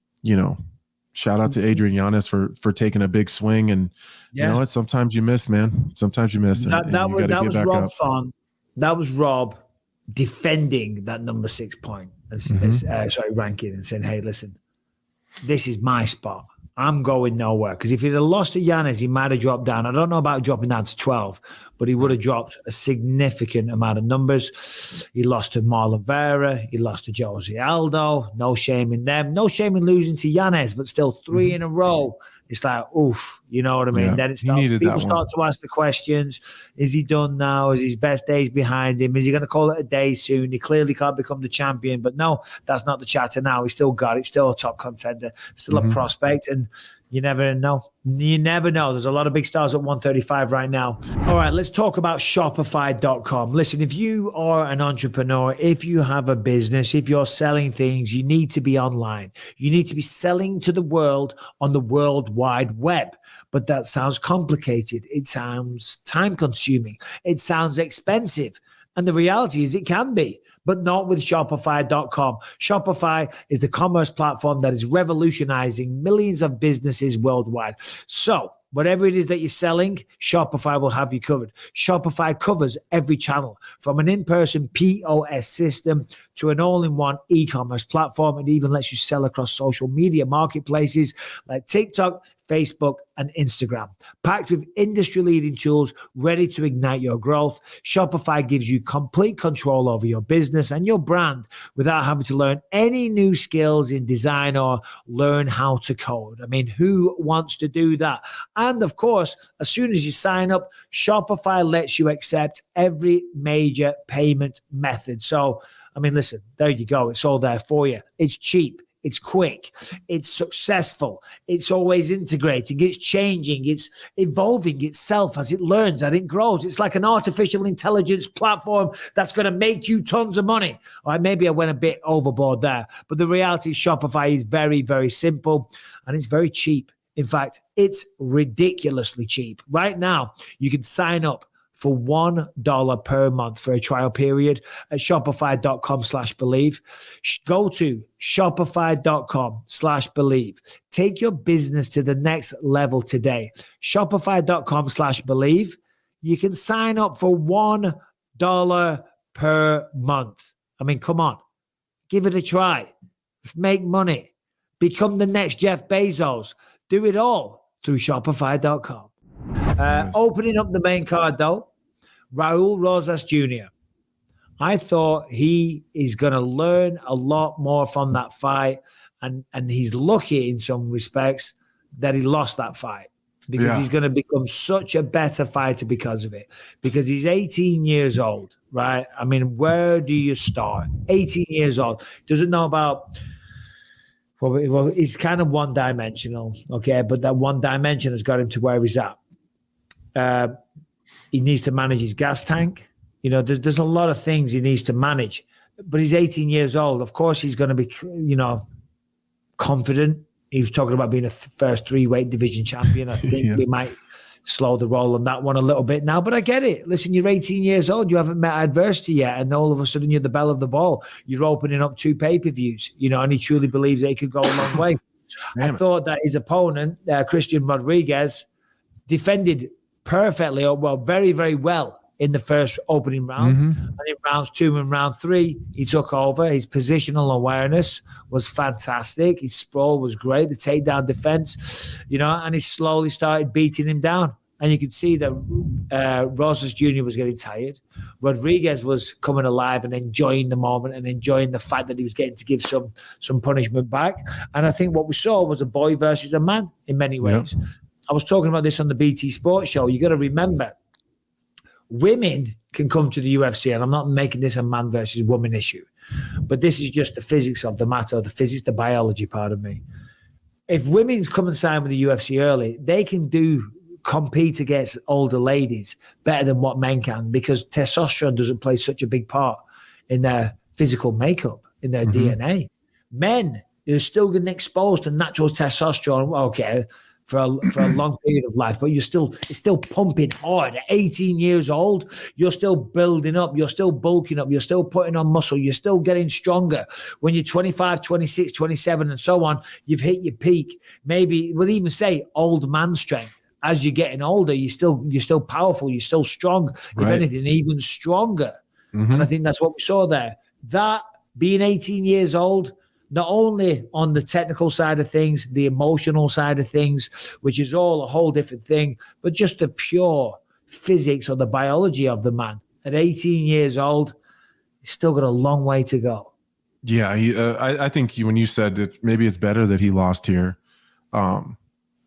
shout out to Adrian Yanez for taking a big swing. And you know what? Sometimes you miss, man. Sometimes you miss. That was Rob Font. That was Rob defending that number 6 point, ranking, and saying, "Hey, listen, this is my spot. I'm going nowhere." Because if he'd have lost to Yanez, he might have dropped down. I don't know about dropping down to 12, but he would have dropped a significant amount of numbers. He lost to Marlon Vera. He lost to Jose Aldo. No shame in them. No shame in losing to Yanez, but still 3 in a row. It's like, oof, you know what I mean? Yeah, then people start to ask the questions. Is he done now? Is his best days behind him? Is he going to call it a day soon? He clearly can't become the champion. But no, that's not the chatter now. He's still got it. Still a top contender. Still a prospect. And you never know. You never know. There's a lot of big stars at 135 right now. All right, let's talk about Shopify.com. Listen, if you are an entrepreneur, if you have a business, if you're selling things, you need to be online. You need to be selling to the world on the World Wide Web. But that sounds complicated. It sounds time-consuming. It sounds expensive. And the reality is it can be, but not with Shopify.com. Shopify is the commerce platform that is revolutionizing millions of businesses worldwide. So whatever it is that you're selling, Shopify will have you covered. Shopify covers every channel, from an in-person POS system to an all-in-one e-commerce platform. It even lets you sell across social media marketplaces like TikTok, Facebook, and Instagram. Packed with industry-leading tools ready to ignite your growth, Shopify gives you complete control over your business and your brand without having to learn any new skills in design or learn how to code. I mean, who wants to do that? And of course, as soon as you sign up, Shopify lets you accept every major payment method. So, I mean, listen, there you go. It's all there for you. It's cheap. It's quick. It's successful. It's always integrating. It's changing. It's evolving itself as it learns and it grows. It's like an artificial intelligence platform that's going to make you tons of money. All right, maybe I went a bit overboard there, but the reality is Shopify is very, very simple and it's very cheap. In fact, it's ridiculously cheap. Right now, you can sign up for $1 per month for a trial period at shopify.com/believe. Go to shopify.com/believe. Take your business to the next level today. Shopify.com/believe. You can sign up for $1 per month. I mean, come on, give it a try. Let's make money. Become the next Jeff Bezos. Do it all through shopify.com. Opening up the main card, though, Raul Rosas Jr. I thought he is going to learn a lot more from that fight, and he's lucky in some respects that he lost that fight, because he's going to become such a better fighter because of it, because he's 18 years old, right? I mean, where do you start? 18 years old, doesn't know about, well, he's kind of one-dimensional, okay, but that one dimension has got him to where he's at. He needs to manage his gas tank. You know, there's a lot of things he needs to manage, but he's 18 years old. Of course, he's going to be, confident. He was talking about being a first 3-weight division champion. I think we might slow the roll on that one a little bit now, but I get it. Listen, you're 18 years old. You haven't met adversity yet, and all of a sudden you're the belle of the ball. You're opening up 2 pay-per-views, and he truly believes that he could go a long way. I thought that his opponent, Christian Rodriguez, defended perfectly, or very, very well in the first opening round. And in rounds 2 and round 3, he took over. His positional awareness was fantastic. His sprawl was great. The takedown defense, and he slowly started beating him down. And you could see that Rosas Jr. was getting tired. Rodriguez was coming alive and enjoying the moment and enjoying the fact that he was getting to give some punishment back. And I think what we saw was a boy versus a man in many ways. Yep. I was talking about this on the BT Sports Show. You got to remember, women can come to the UFC, and I'm not making this a man versus woman issue, but this is just the physics of the matter, the biology part of me. If women come and sign with the UFC early, they can compete against older ladies better than what men can, because testosterone doesn't play such a big part in their physical makeup, in their DNA. Men are still getting exposed to natural testosterone, okay, for a long period of life, but it's still pumping hard. At 18 years old, you're still building up, you're still bulking up, you're still putting on muscle, you're still getting stronger. When you're 25, 26, 27, and so on, you've hit your peak. Maybe we'll even say old man strength. As you're getting older, you're still powerful, you're still strong. Right. If anything, even stronger. And I think that's what we saw there. That being 18 years old, not only on the technical side of things, the emotional side of things, which is all a whole different thing, but just the pure physics or the biology of the man at 18 years old, he's still got a long way to go. Yeah, I think when you said maybe it's better that he lost here,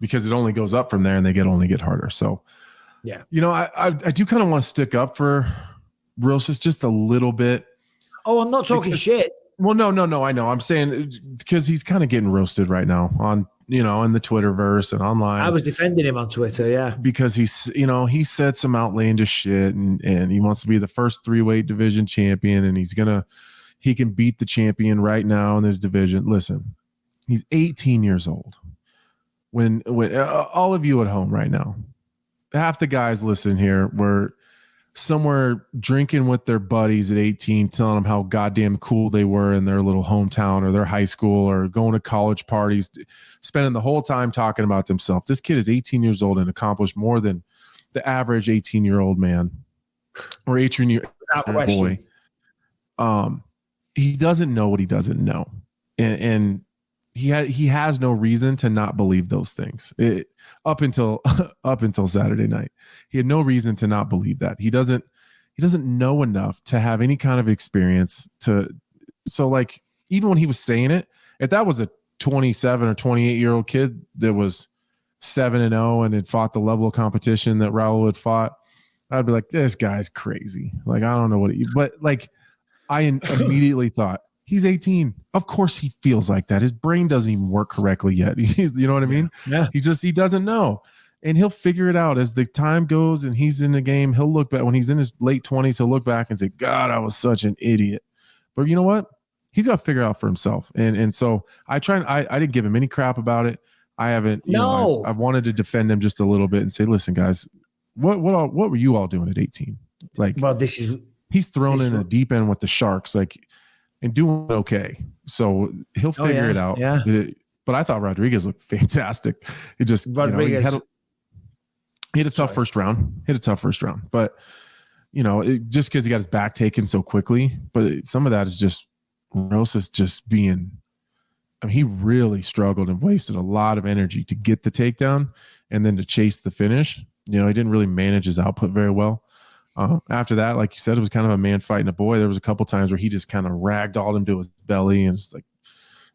because it only goes up from there and they only get harder. So, yeah, I do kind of want to stick up for Rosas just a little bit. Oh, I'm not talking shit. Well, no. I know. I'm saying because he's kind of getting roasted right now on, in the Twitterverse and online. I was defending him on Twitter, yeah. Because he said some outlandish shit and he wants to be the first 3-weight division champion, and he can beat the champion right now in this division. Listen, he's 18 years old. When all of you at home right now, half the guys listen here were somewhere drinking with their buddies at 18, telling them how goddamn cool they were in their little hometown or their high school, or going to college parties, spending the whole time talking about themselves. This kid is 18 years old and accomplished more than the average 18-year-old man or 18-year-old boy. He doesn't know what he doesn't know. And he has no reason to not believe those things. Up until Saturday night, he had no reason to not believe that. He doesn't know enough to have any kind of experience so like, even when he was saying it, if that was a 27 or 28-year-old kid that was 7-0 and had fought the level of competition that Raul had fought, I'd be like, this guy's crazy. Like, I don't know but like, I immediately thought, he's 18. Of course he feels like that. His brain doesn't even work correctly yet. You know what I mean? Yeah. He doesn't know. And he'll figure it out as the time goes and he's in the game. He'll look back when he's in his late 20s, he'll look back and say, God, I was such an idiot. But you know what? He's got to figure it out for himself. And so I didn't give him any crap about it. I haven't, I wanted to defend him just a little bit and say, listen, guys, what were you all doing at 18? Like, well, he's thrown in a deep end with the Sharks. Like, and doing okay. So he'll figure it out. Yeah. But I thought Rodriguez looked fantastic. He just he had a tough first round. But just because he got his back taken so quickly. But some of that is just Rosas just being. I mean, he really struggled and wasted a lot of energy to get the takedown and then to chase the finish. He didn't really manage his output very well. After that, like you said, it was kind of a man fighting a boy. There was a couple times where he just kind of ragdolled him to his belly, and it's like,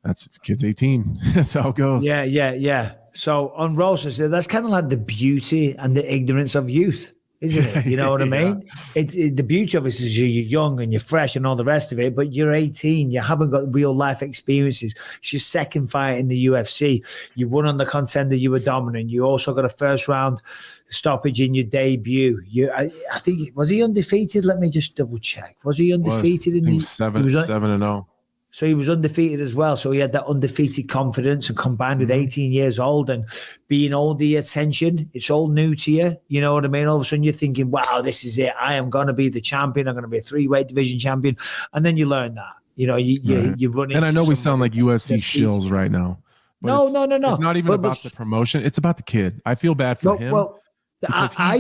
that's kid's 18. That's how it goes. Yeah. So on Rosas, that's kind of like the beauty and the ignorance of youth, isn't it? You know what I mean? The beauty of it is you're young and you're fresh and all the rest of it, but you're 18. You haven't got real life experiences. It's your second fight in the UFC. You won on the Contender. You were dominant. You also got a first round stoppage in your debut. I think, was he undefeated? Let me just double check. Was he undefeated? He was 7-0. So he was undefeated as well. So he had that undefeated confidence, and combined with 18 years old and being all the attention, it's all new to you. You know what I mean? All of a sudden you're thinking, wow, this is it. I am going to be the champion. I'm going to be a 3-weight division champion. And then you learn that, you run into. And I know we sound like UFC shills right now. No. It's not even about the promotion. It's about the kid. I feel bad for him. Well,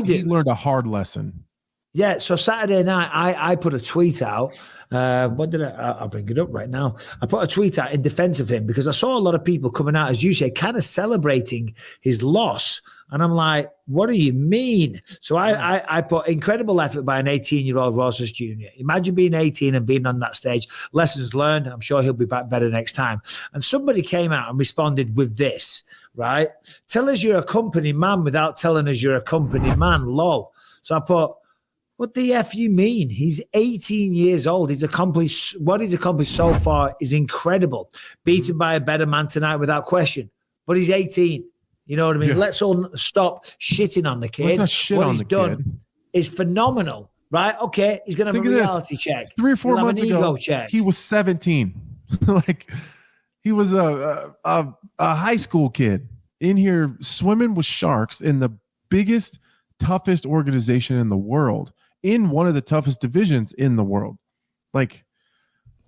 he learned a hard lesson. Yeah, so Saturday night, I put a tweet out. What did I'll bring it up right now. I put a tweet out in defense of him because I saw a lot of people coming out, as you say, kind of celebrating his loss. And I'm like, what do you mean? So I put incredible effort by an 18-year-old Rosas Jr. Imagine being 18 and being on that stage. Lessons learned. I'm sure he'll be back better next time. And somebody came out and responded with this, right? Tell us you're a company man without telling us you're a company man, lol. So I put, what the F you mean? He's 18 years old. What he's accomplished so far is incredible. Beaten by a better man tonight without question. But he's 18. You know what I mean? Yeah. Let's all stop shitting on the kid. What he's done is phenomenal, right? Okay, he's going to have a reality check. 3 or 4 months ago, he was 17. Like, he was a high school kid in here swimming with sharks in the biggest, toughest organization in the world, in one of the toughest divisions in the world. Like,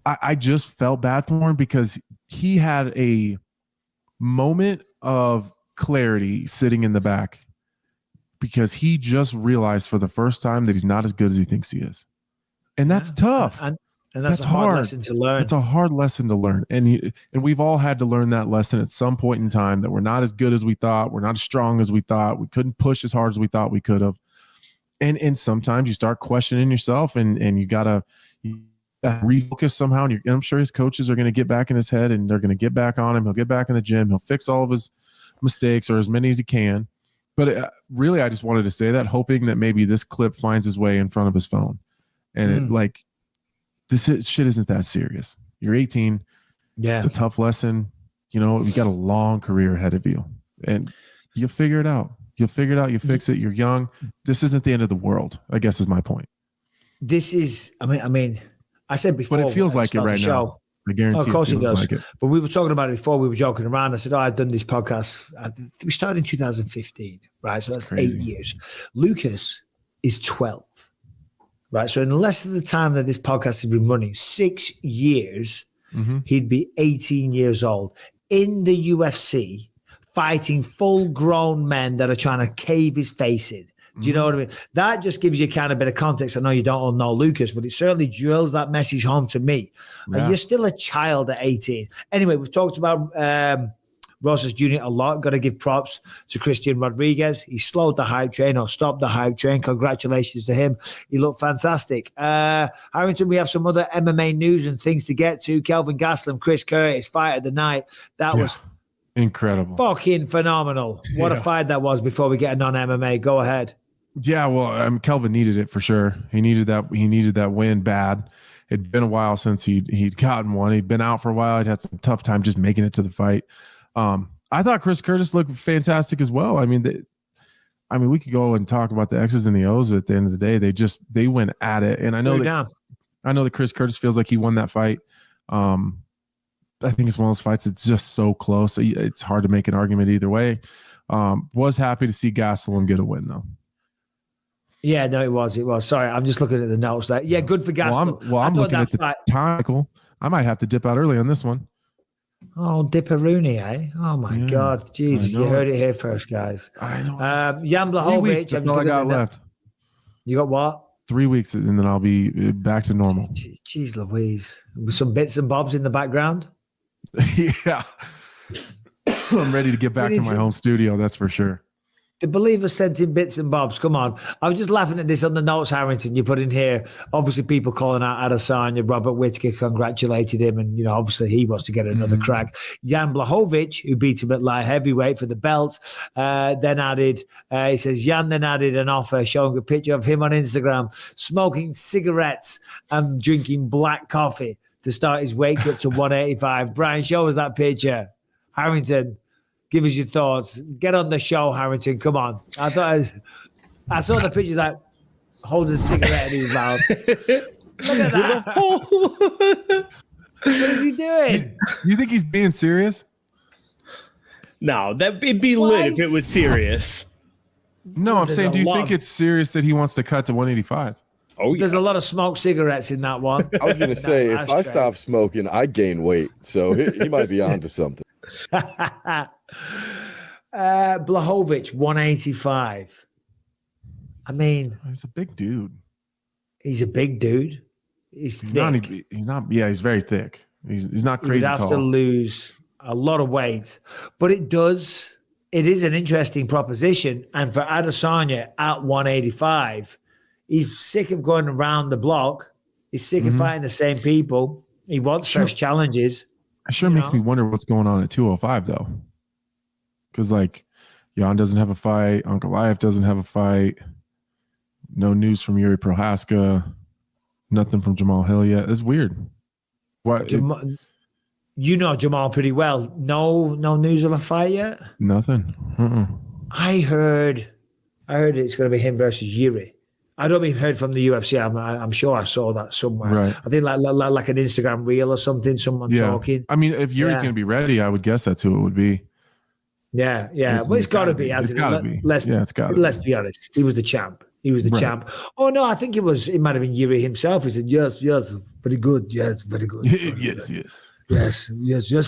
I just felt bad for him because he had a moment of clarity sitting in the back because he just realized for the first time that he's not as good as he thinks he is. And that's tough. And that's a hard lesson to learn. It's a hard lesson to learn. And we've all had to learn that lesson at some point in time, that we're not as good as we thought. We're not as strong as we thought. We couldn't push as hard as we thought we could have. And sometimes you start questioning yourself, and you gotta refocus somehow. And I'm sure his coaches are going to get back in his head, and they're going to get back on him. He'll get back in the gym. He'll fix all of his mistakes, or as many as he can. But really, I just wanted to say that, hoping that maybe this clip finds his way in front of his phone. And shit isn't that serious. You're 18. Yeah. It's a tough lesson. You got a long career ahead of you, and you'll figure it out. You fix it. You're young. This isn't the end of the world, I guess, is my point. This is, I mean, I said before, but it feels like it right now. I guarantee. Of course it does. Like it. But we were talking about it before. We were joking around. I said, I've done this podcast. We started in 2015, right? So that's 8 years. Lucas is 12, right? So in less than the time that this podcast has been running, 6 years, he'd be 18 years old in the UFC, fighting full-grown men that are trying to cave his face in. Do you know what I mean? That just gives you kind of a bit of context. I know you don't all know Lucas, but it certainly drills that message home to me. Yeah. And you're still a child at 18. Anyway, we've talked about Rosas Jr. a lot. Got to give props to Christian Rodriguez. He slowed the hype train, or stopped the hype train. Congratulations to him. He looked fantastic. Harrington, we have some other MMA news and things to get to. Kelvin Gastelum, Chris Curtis, fight of the night. That was incredible. Fucking phenomenal. What a fight that was before we get a non-MMA. Go ahead. Yeah, well, Kelvin needed it for sure. He needed that win bad. It'd been a while since he'd gotten one. He'd been out for a while. He'd had some tough time just making it to the fight. I thought Chris Curtis looked fantastic as well. I mean, we could go and talk about the X's and the O's. At the end of the day, they went at it. And I know that Chris Curtis feels like he won that fight. I think it's one of those fights that's just so close. It's hard to make an argument either way. Was happy to see Gastelum get a win though. Yeah, no, it was. Sorry, I'm just looking at the notes there. Yeah, good for Gastelum. I'm looking at the time. I might have to dip out early on this one. Oh, Dipperoonie, eh? Oh, my God. Jesus, you heard it here first, guys. I know. Jan Błachowicz. That's all I got left. You got what? 3 weeks, and then I'll be back to normal. Jeez Louise. With some bits and bobs in the background? Yeah. I'm ready to get back to my home studio, that's for sure. The believer sent in bits and bobs. Come on. I was just laughing at this on the notes, Harrington. You put in here, obviously, people calling out Adesanya. Robert Whittaker congratulated him. And, obviously, he wants to get another crack. Jan Błachowicz, who beat him at light heavyweight for the belt, then added, he says, Jan then added an offer showing a picture of him on Instagram smoking cigarettes and drinking black coffee to start his weight cut to 185. Brian, show us that picture. Harrington. Give us your thoughts. Get on the show, Harrington. Come on. I saw the pictures like holding a cigarette in his mouth. Look at that. What is he doing? You think he's being serious? No, it'd be lit if it was serious. No, I'm saying, do you think it's serious that he wants to cut to 185? Oh, yeah. There's a lot of smoked cigarettes in that one. I was going to say, if I stop smoking, I gain weight. So he might be onto something. Błachowicz 185. I mean, he's a big dude. He's a big dude. He's thick. He's not. Yeah, he's very thick. He's not crazy. He'd have to lose a lot of weight, but it is an interesting proposition. And for Adesanya at 185, he's sick of going around the block. He's sick of fighting the same people. He wants fresh challenges. It sure makes me wonder what's going on at 205 though. Because Jan doesn't have a fight. Ankalaev doesn't have a fight. No news from Yuri Prohaska. Nothing from Jamal Hill yet. It's weird. What? Jamal pretty well. No news of a fight yet? Nothing. I heard it's going to be him versus Yuri. I don't even heard from the UFC. I'm sure I saw that somewhere. Right. I think like an Instagram reel or something. Someone talking. I mean, if Yuri's going to be ready, I would guess that's who it would be. Yeah. Well, it's got to be. It's got to be. Let's be honest. He was the champ. Champ. Oh no, I think it might have been Yuri himself. He said, yes, very good. Yes, very good. Yes,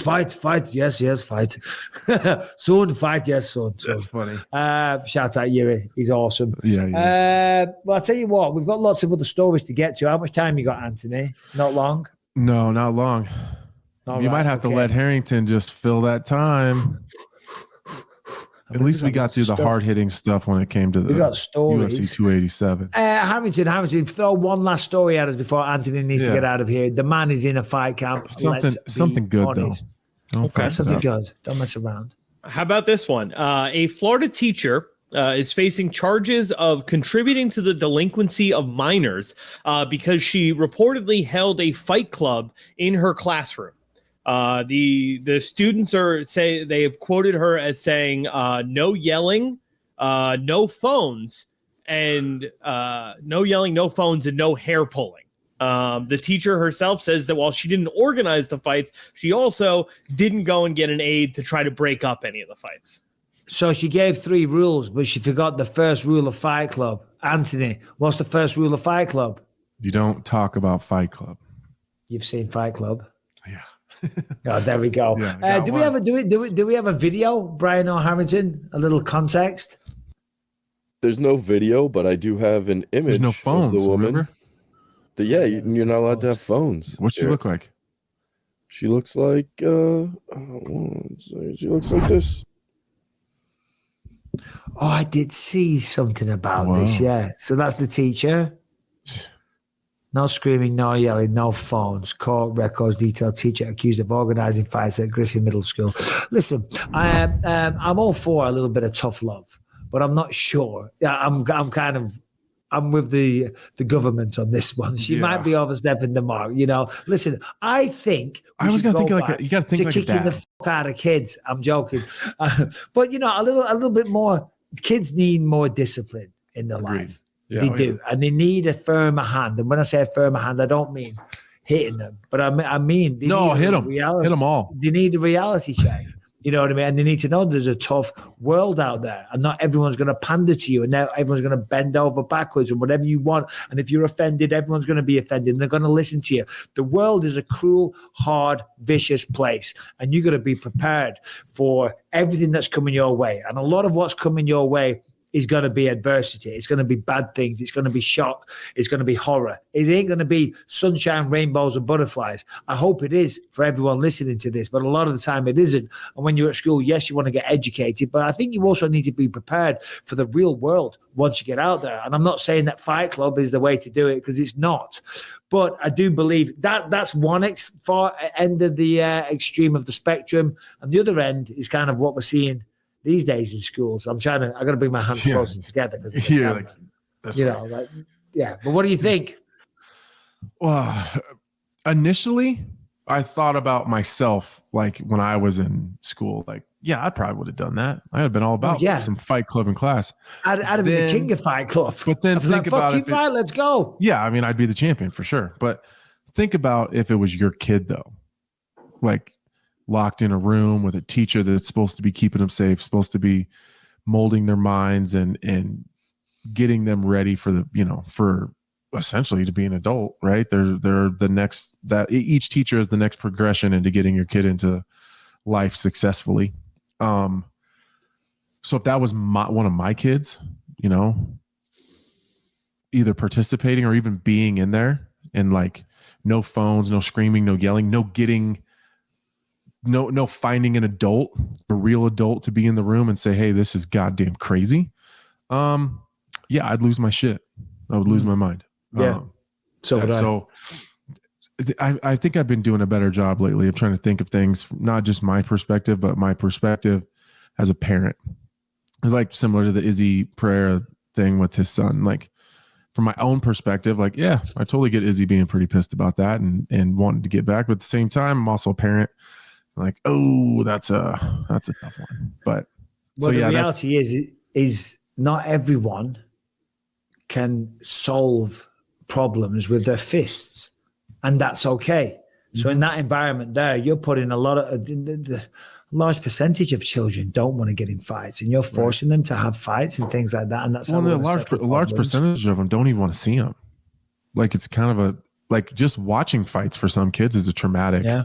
fight. Yes, fight. Soon, fight. Yes, soon. That's funny. Shout out Yuri. He's awesome. Yeah. Well, I'll tell you what, we've got lots of other stories to get to. How much time you got, Anthony? Not long? No, not long. You might have to let Harrington just fill that time. At least we got through the hard-hitting stuff when it came to the UFC 287. Harrington, throw one last story at us before Anthony needs to get out of here. The man is in a fight camp. Something good, honest. though. Okay, something good. Don't mess around. How about this one? A Florida teacher is facing charges of contributing to the delinquency of minors because she reportedly held a fight club in her classroom. The students they have quoted her as saying no yelling, no phones, and no yelling, no phones, and no hair pulling. The teacher herself says that while she didn't organize the fights, she also didn't go and get an aide to try to break up any of the fights. So she gave 3 rules, but she forgot the first rule of Fight Club. Anthony, what's the first rule of Fight Club? You don't talk about Fight Club. You've seen Fight Club? Yeah. Oh, there we go. Yeah, do we have a video, Brian or Harrington? A little context? There's no video, but I do have an image. There's no phones, of the woman. remember? You're not allowed to have phones. What's she look like? She looks like she looks like this. Oh, I did see something about this. Yeah. So that's the teacher. No screaming, no yelling, no phones. Court records detail teacher accused of organizing fights at Griffin Middle School. Listen, I'm all for a little bit of tough love, but I'm not sure. I'm with the government on this one. She might be overstepping the mark. Listen, I think I was gonna think like you got to think like kicking the fuck out of kids. I'm joking, but a little bit more. Kids need more discipline in their life. Yeah, they do, and they need a firmer hand. And when I say a firmer hand, I don't mean hitting them, but I mean they need hit them, hit them all. They need a reality check. You know what I mean? And they need to know there's a tough world out there, and not everyone's going to pander to you, and now everyone's going to bend over backwards and whatever you want. And if you're offended, everyone's going to be offended, and they're going to listen to you. The world is a cruel, hard, vicious place, and you got to be prepared for everything that's coming your way. And a lot of what's coming your way is going to be adversity. It's going to be bad things. It's going to be shock. It's going to be horror. It ain't going to be sunshine, rainbows, and butterflies. I hope it is for everyone listening to this, but a lot of the time it isn't. And when you're at school, yes, you want to get educated, but I think you also need to be prepared for the real world once you get out there. And I'm not saying that Fight Club is the way to do it, because it's not. But I do believe that that's one far end of the extreme of the spectrum. And the other end is kind of what we're seeing these days in schools. I got to bring my hands closer together because But what do you think? Well, initially, I thought about myself like when I was in school. Like, yeah, I probably would have done that. I had been all about some Fight Club in class. I'd have been the king of Fight Club. But then think about it. Right, let's go. Yeah, I mean, I'd be the champion for sure. But think about if it was your kid though, like locked in a room with a teacher that's supposed to be keeping them safe, supposed to be molding their minds and getting them ready for for essentially to be an adult, right? They're the next, that each teacher is the next progression into getting your kid into life successfully. So if that was one of my kids, either participating or even being in there, and like no phones, no screaming, no yelling, no finding an adult, a real adult to be in the room and say, hey, this is goddamn crazy. I'd lose my shit. I would lose my mind. Yeah. So I think I've been doing a better job lately of trying to think of things, not just my perspective, but my perspective as a parent. It's like similar to the Izzy Pereira thing with his son. Like from my own perspective, like, yeah, I totally get Izzy being pretty pissed about that and wanting to get back. But at the same time, I'm also a parent. Like, oh, that's a tough one. But the reality is not everyone can solve problems with their fists, and that's okay. So in that environment there, you're putting a large percentage of children don't want to get in fights, and you're forcing them to have fights and things like that. And that's a large percentage of them don't even want to see them. Like it's kind of just watching fights for some kids is a traumatic thing.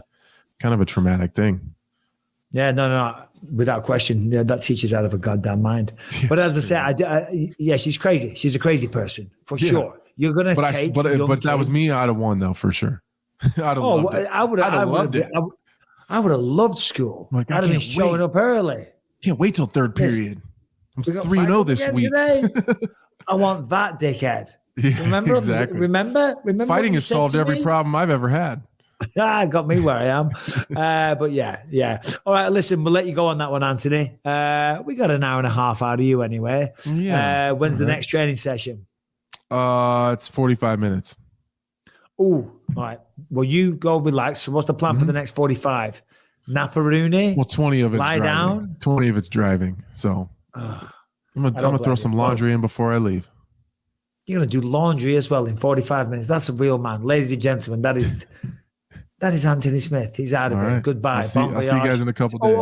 Yeah, no, without question. Yeah, that teacher's out of a goddamn mind. But as I say, she's crazy. She's a crazy person for sure. You're gonna but that was me out of one though, for sure. I'd have loved it. I would have loved school. Like, I'd have been showing up early. Can't wait till third period. I'm 3-0 this week. Today. I want that dickhead. Yeah, remember? Exactly. Remember. Fighting has solved every problem I've ever had. Got me where I am. But yeah. All right, listen, we'll let you go on that one, Anthony. We got an hour and a half out of you anyway. Yeah. When's the next training session? It's 45 minutes. Oh, all right. Well, you go relax. So what's the plan for the next 45? Naparuni? Well, 20 of it's lie driving. Down? 20 of it's driving. So I'm gonna throw some laundry in before I leave. You're gonna do laundry as well in 45 minutes. That's a real man. Ladies and gentlemen, that is Anthony Smith. He's out of it. Goodbye. I'll see you guys in a couple days.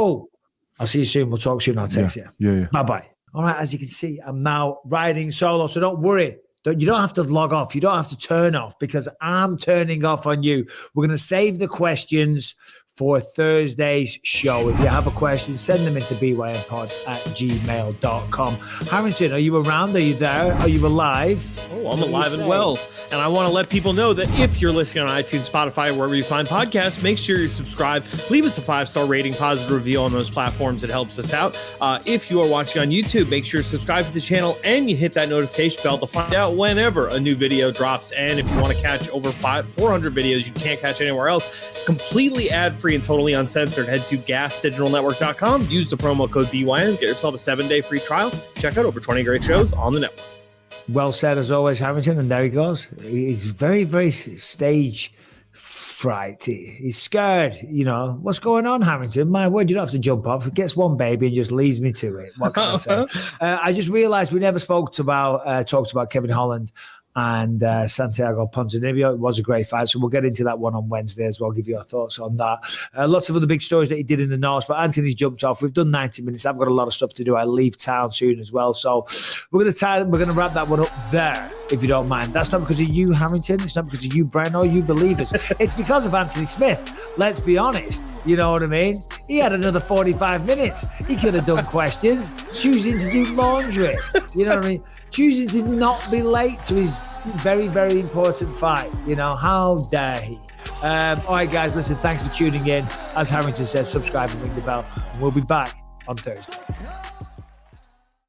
I'll see you soon. We'll talk soon. I'll text you. Yeah. Bye-bye. All right, as you can see, I'm now riding solo, so don't worry. You don't have to log off. You don't have to turn off, because I'm turning off on you. We're going to save the questions for Thursday's show. If you have a question, send them into bympod@gmail.com. Harrington, are you around? Are you there? Are you alive? Oh, I'm alive and well. And I want to let people know that if you're listening on iTunes, Spotify, wherever you find podcasts, make sure you subscribe. Leave us a 5-star rating, positive review on those platforms. It helps us out. If you are watching on YouTube, make sure you subscribe to the channel and you hit that notification bell to find out whenever a new video drops. And if you want to catch over 400 videos you can't catch anywhere else, completely ad-free and totally uncensored, head to gasdigitalnetwork.com. Use the promo code BYM. Get yourself a 7-day free trial. Check out over 20 great shows on the network. Well said, as always, Harrington. And there he goes. He's very, very stage fright. He's scared. What's going on, Harrington? My word, you don't have to jump off. He gets one baby and just leads me to it. What can I say? I just realized we never talked about Kevin Holland and Santiago Ponzinibbio. It was a great fight, so we'll get into that one on Wednesday as well. Give you our thoughts on that. Lots of other big stories that he did in the North, but Anthony's jumped off. We've done 90 minutes. I've got a lot of stuff to do. I leave town soon as well, so we're going to wrap that one up there. if you don't mind. That's not because of you, Harrington. It's not because of you, Brian, or you believers. It's because of Anthony Smith. Let's be honest. You know what I mean? He had another 45 minutes. He could have done questions, choosing to do laundry. You know what I mean? Choosing to not be late to his very, very important fight. You know, how dare he? All right, guys, listen, thanks for tuning in. As Harrington says, subscribe and ring the bell. And we'll be back on Thursday.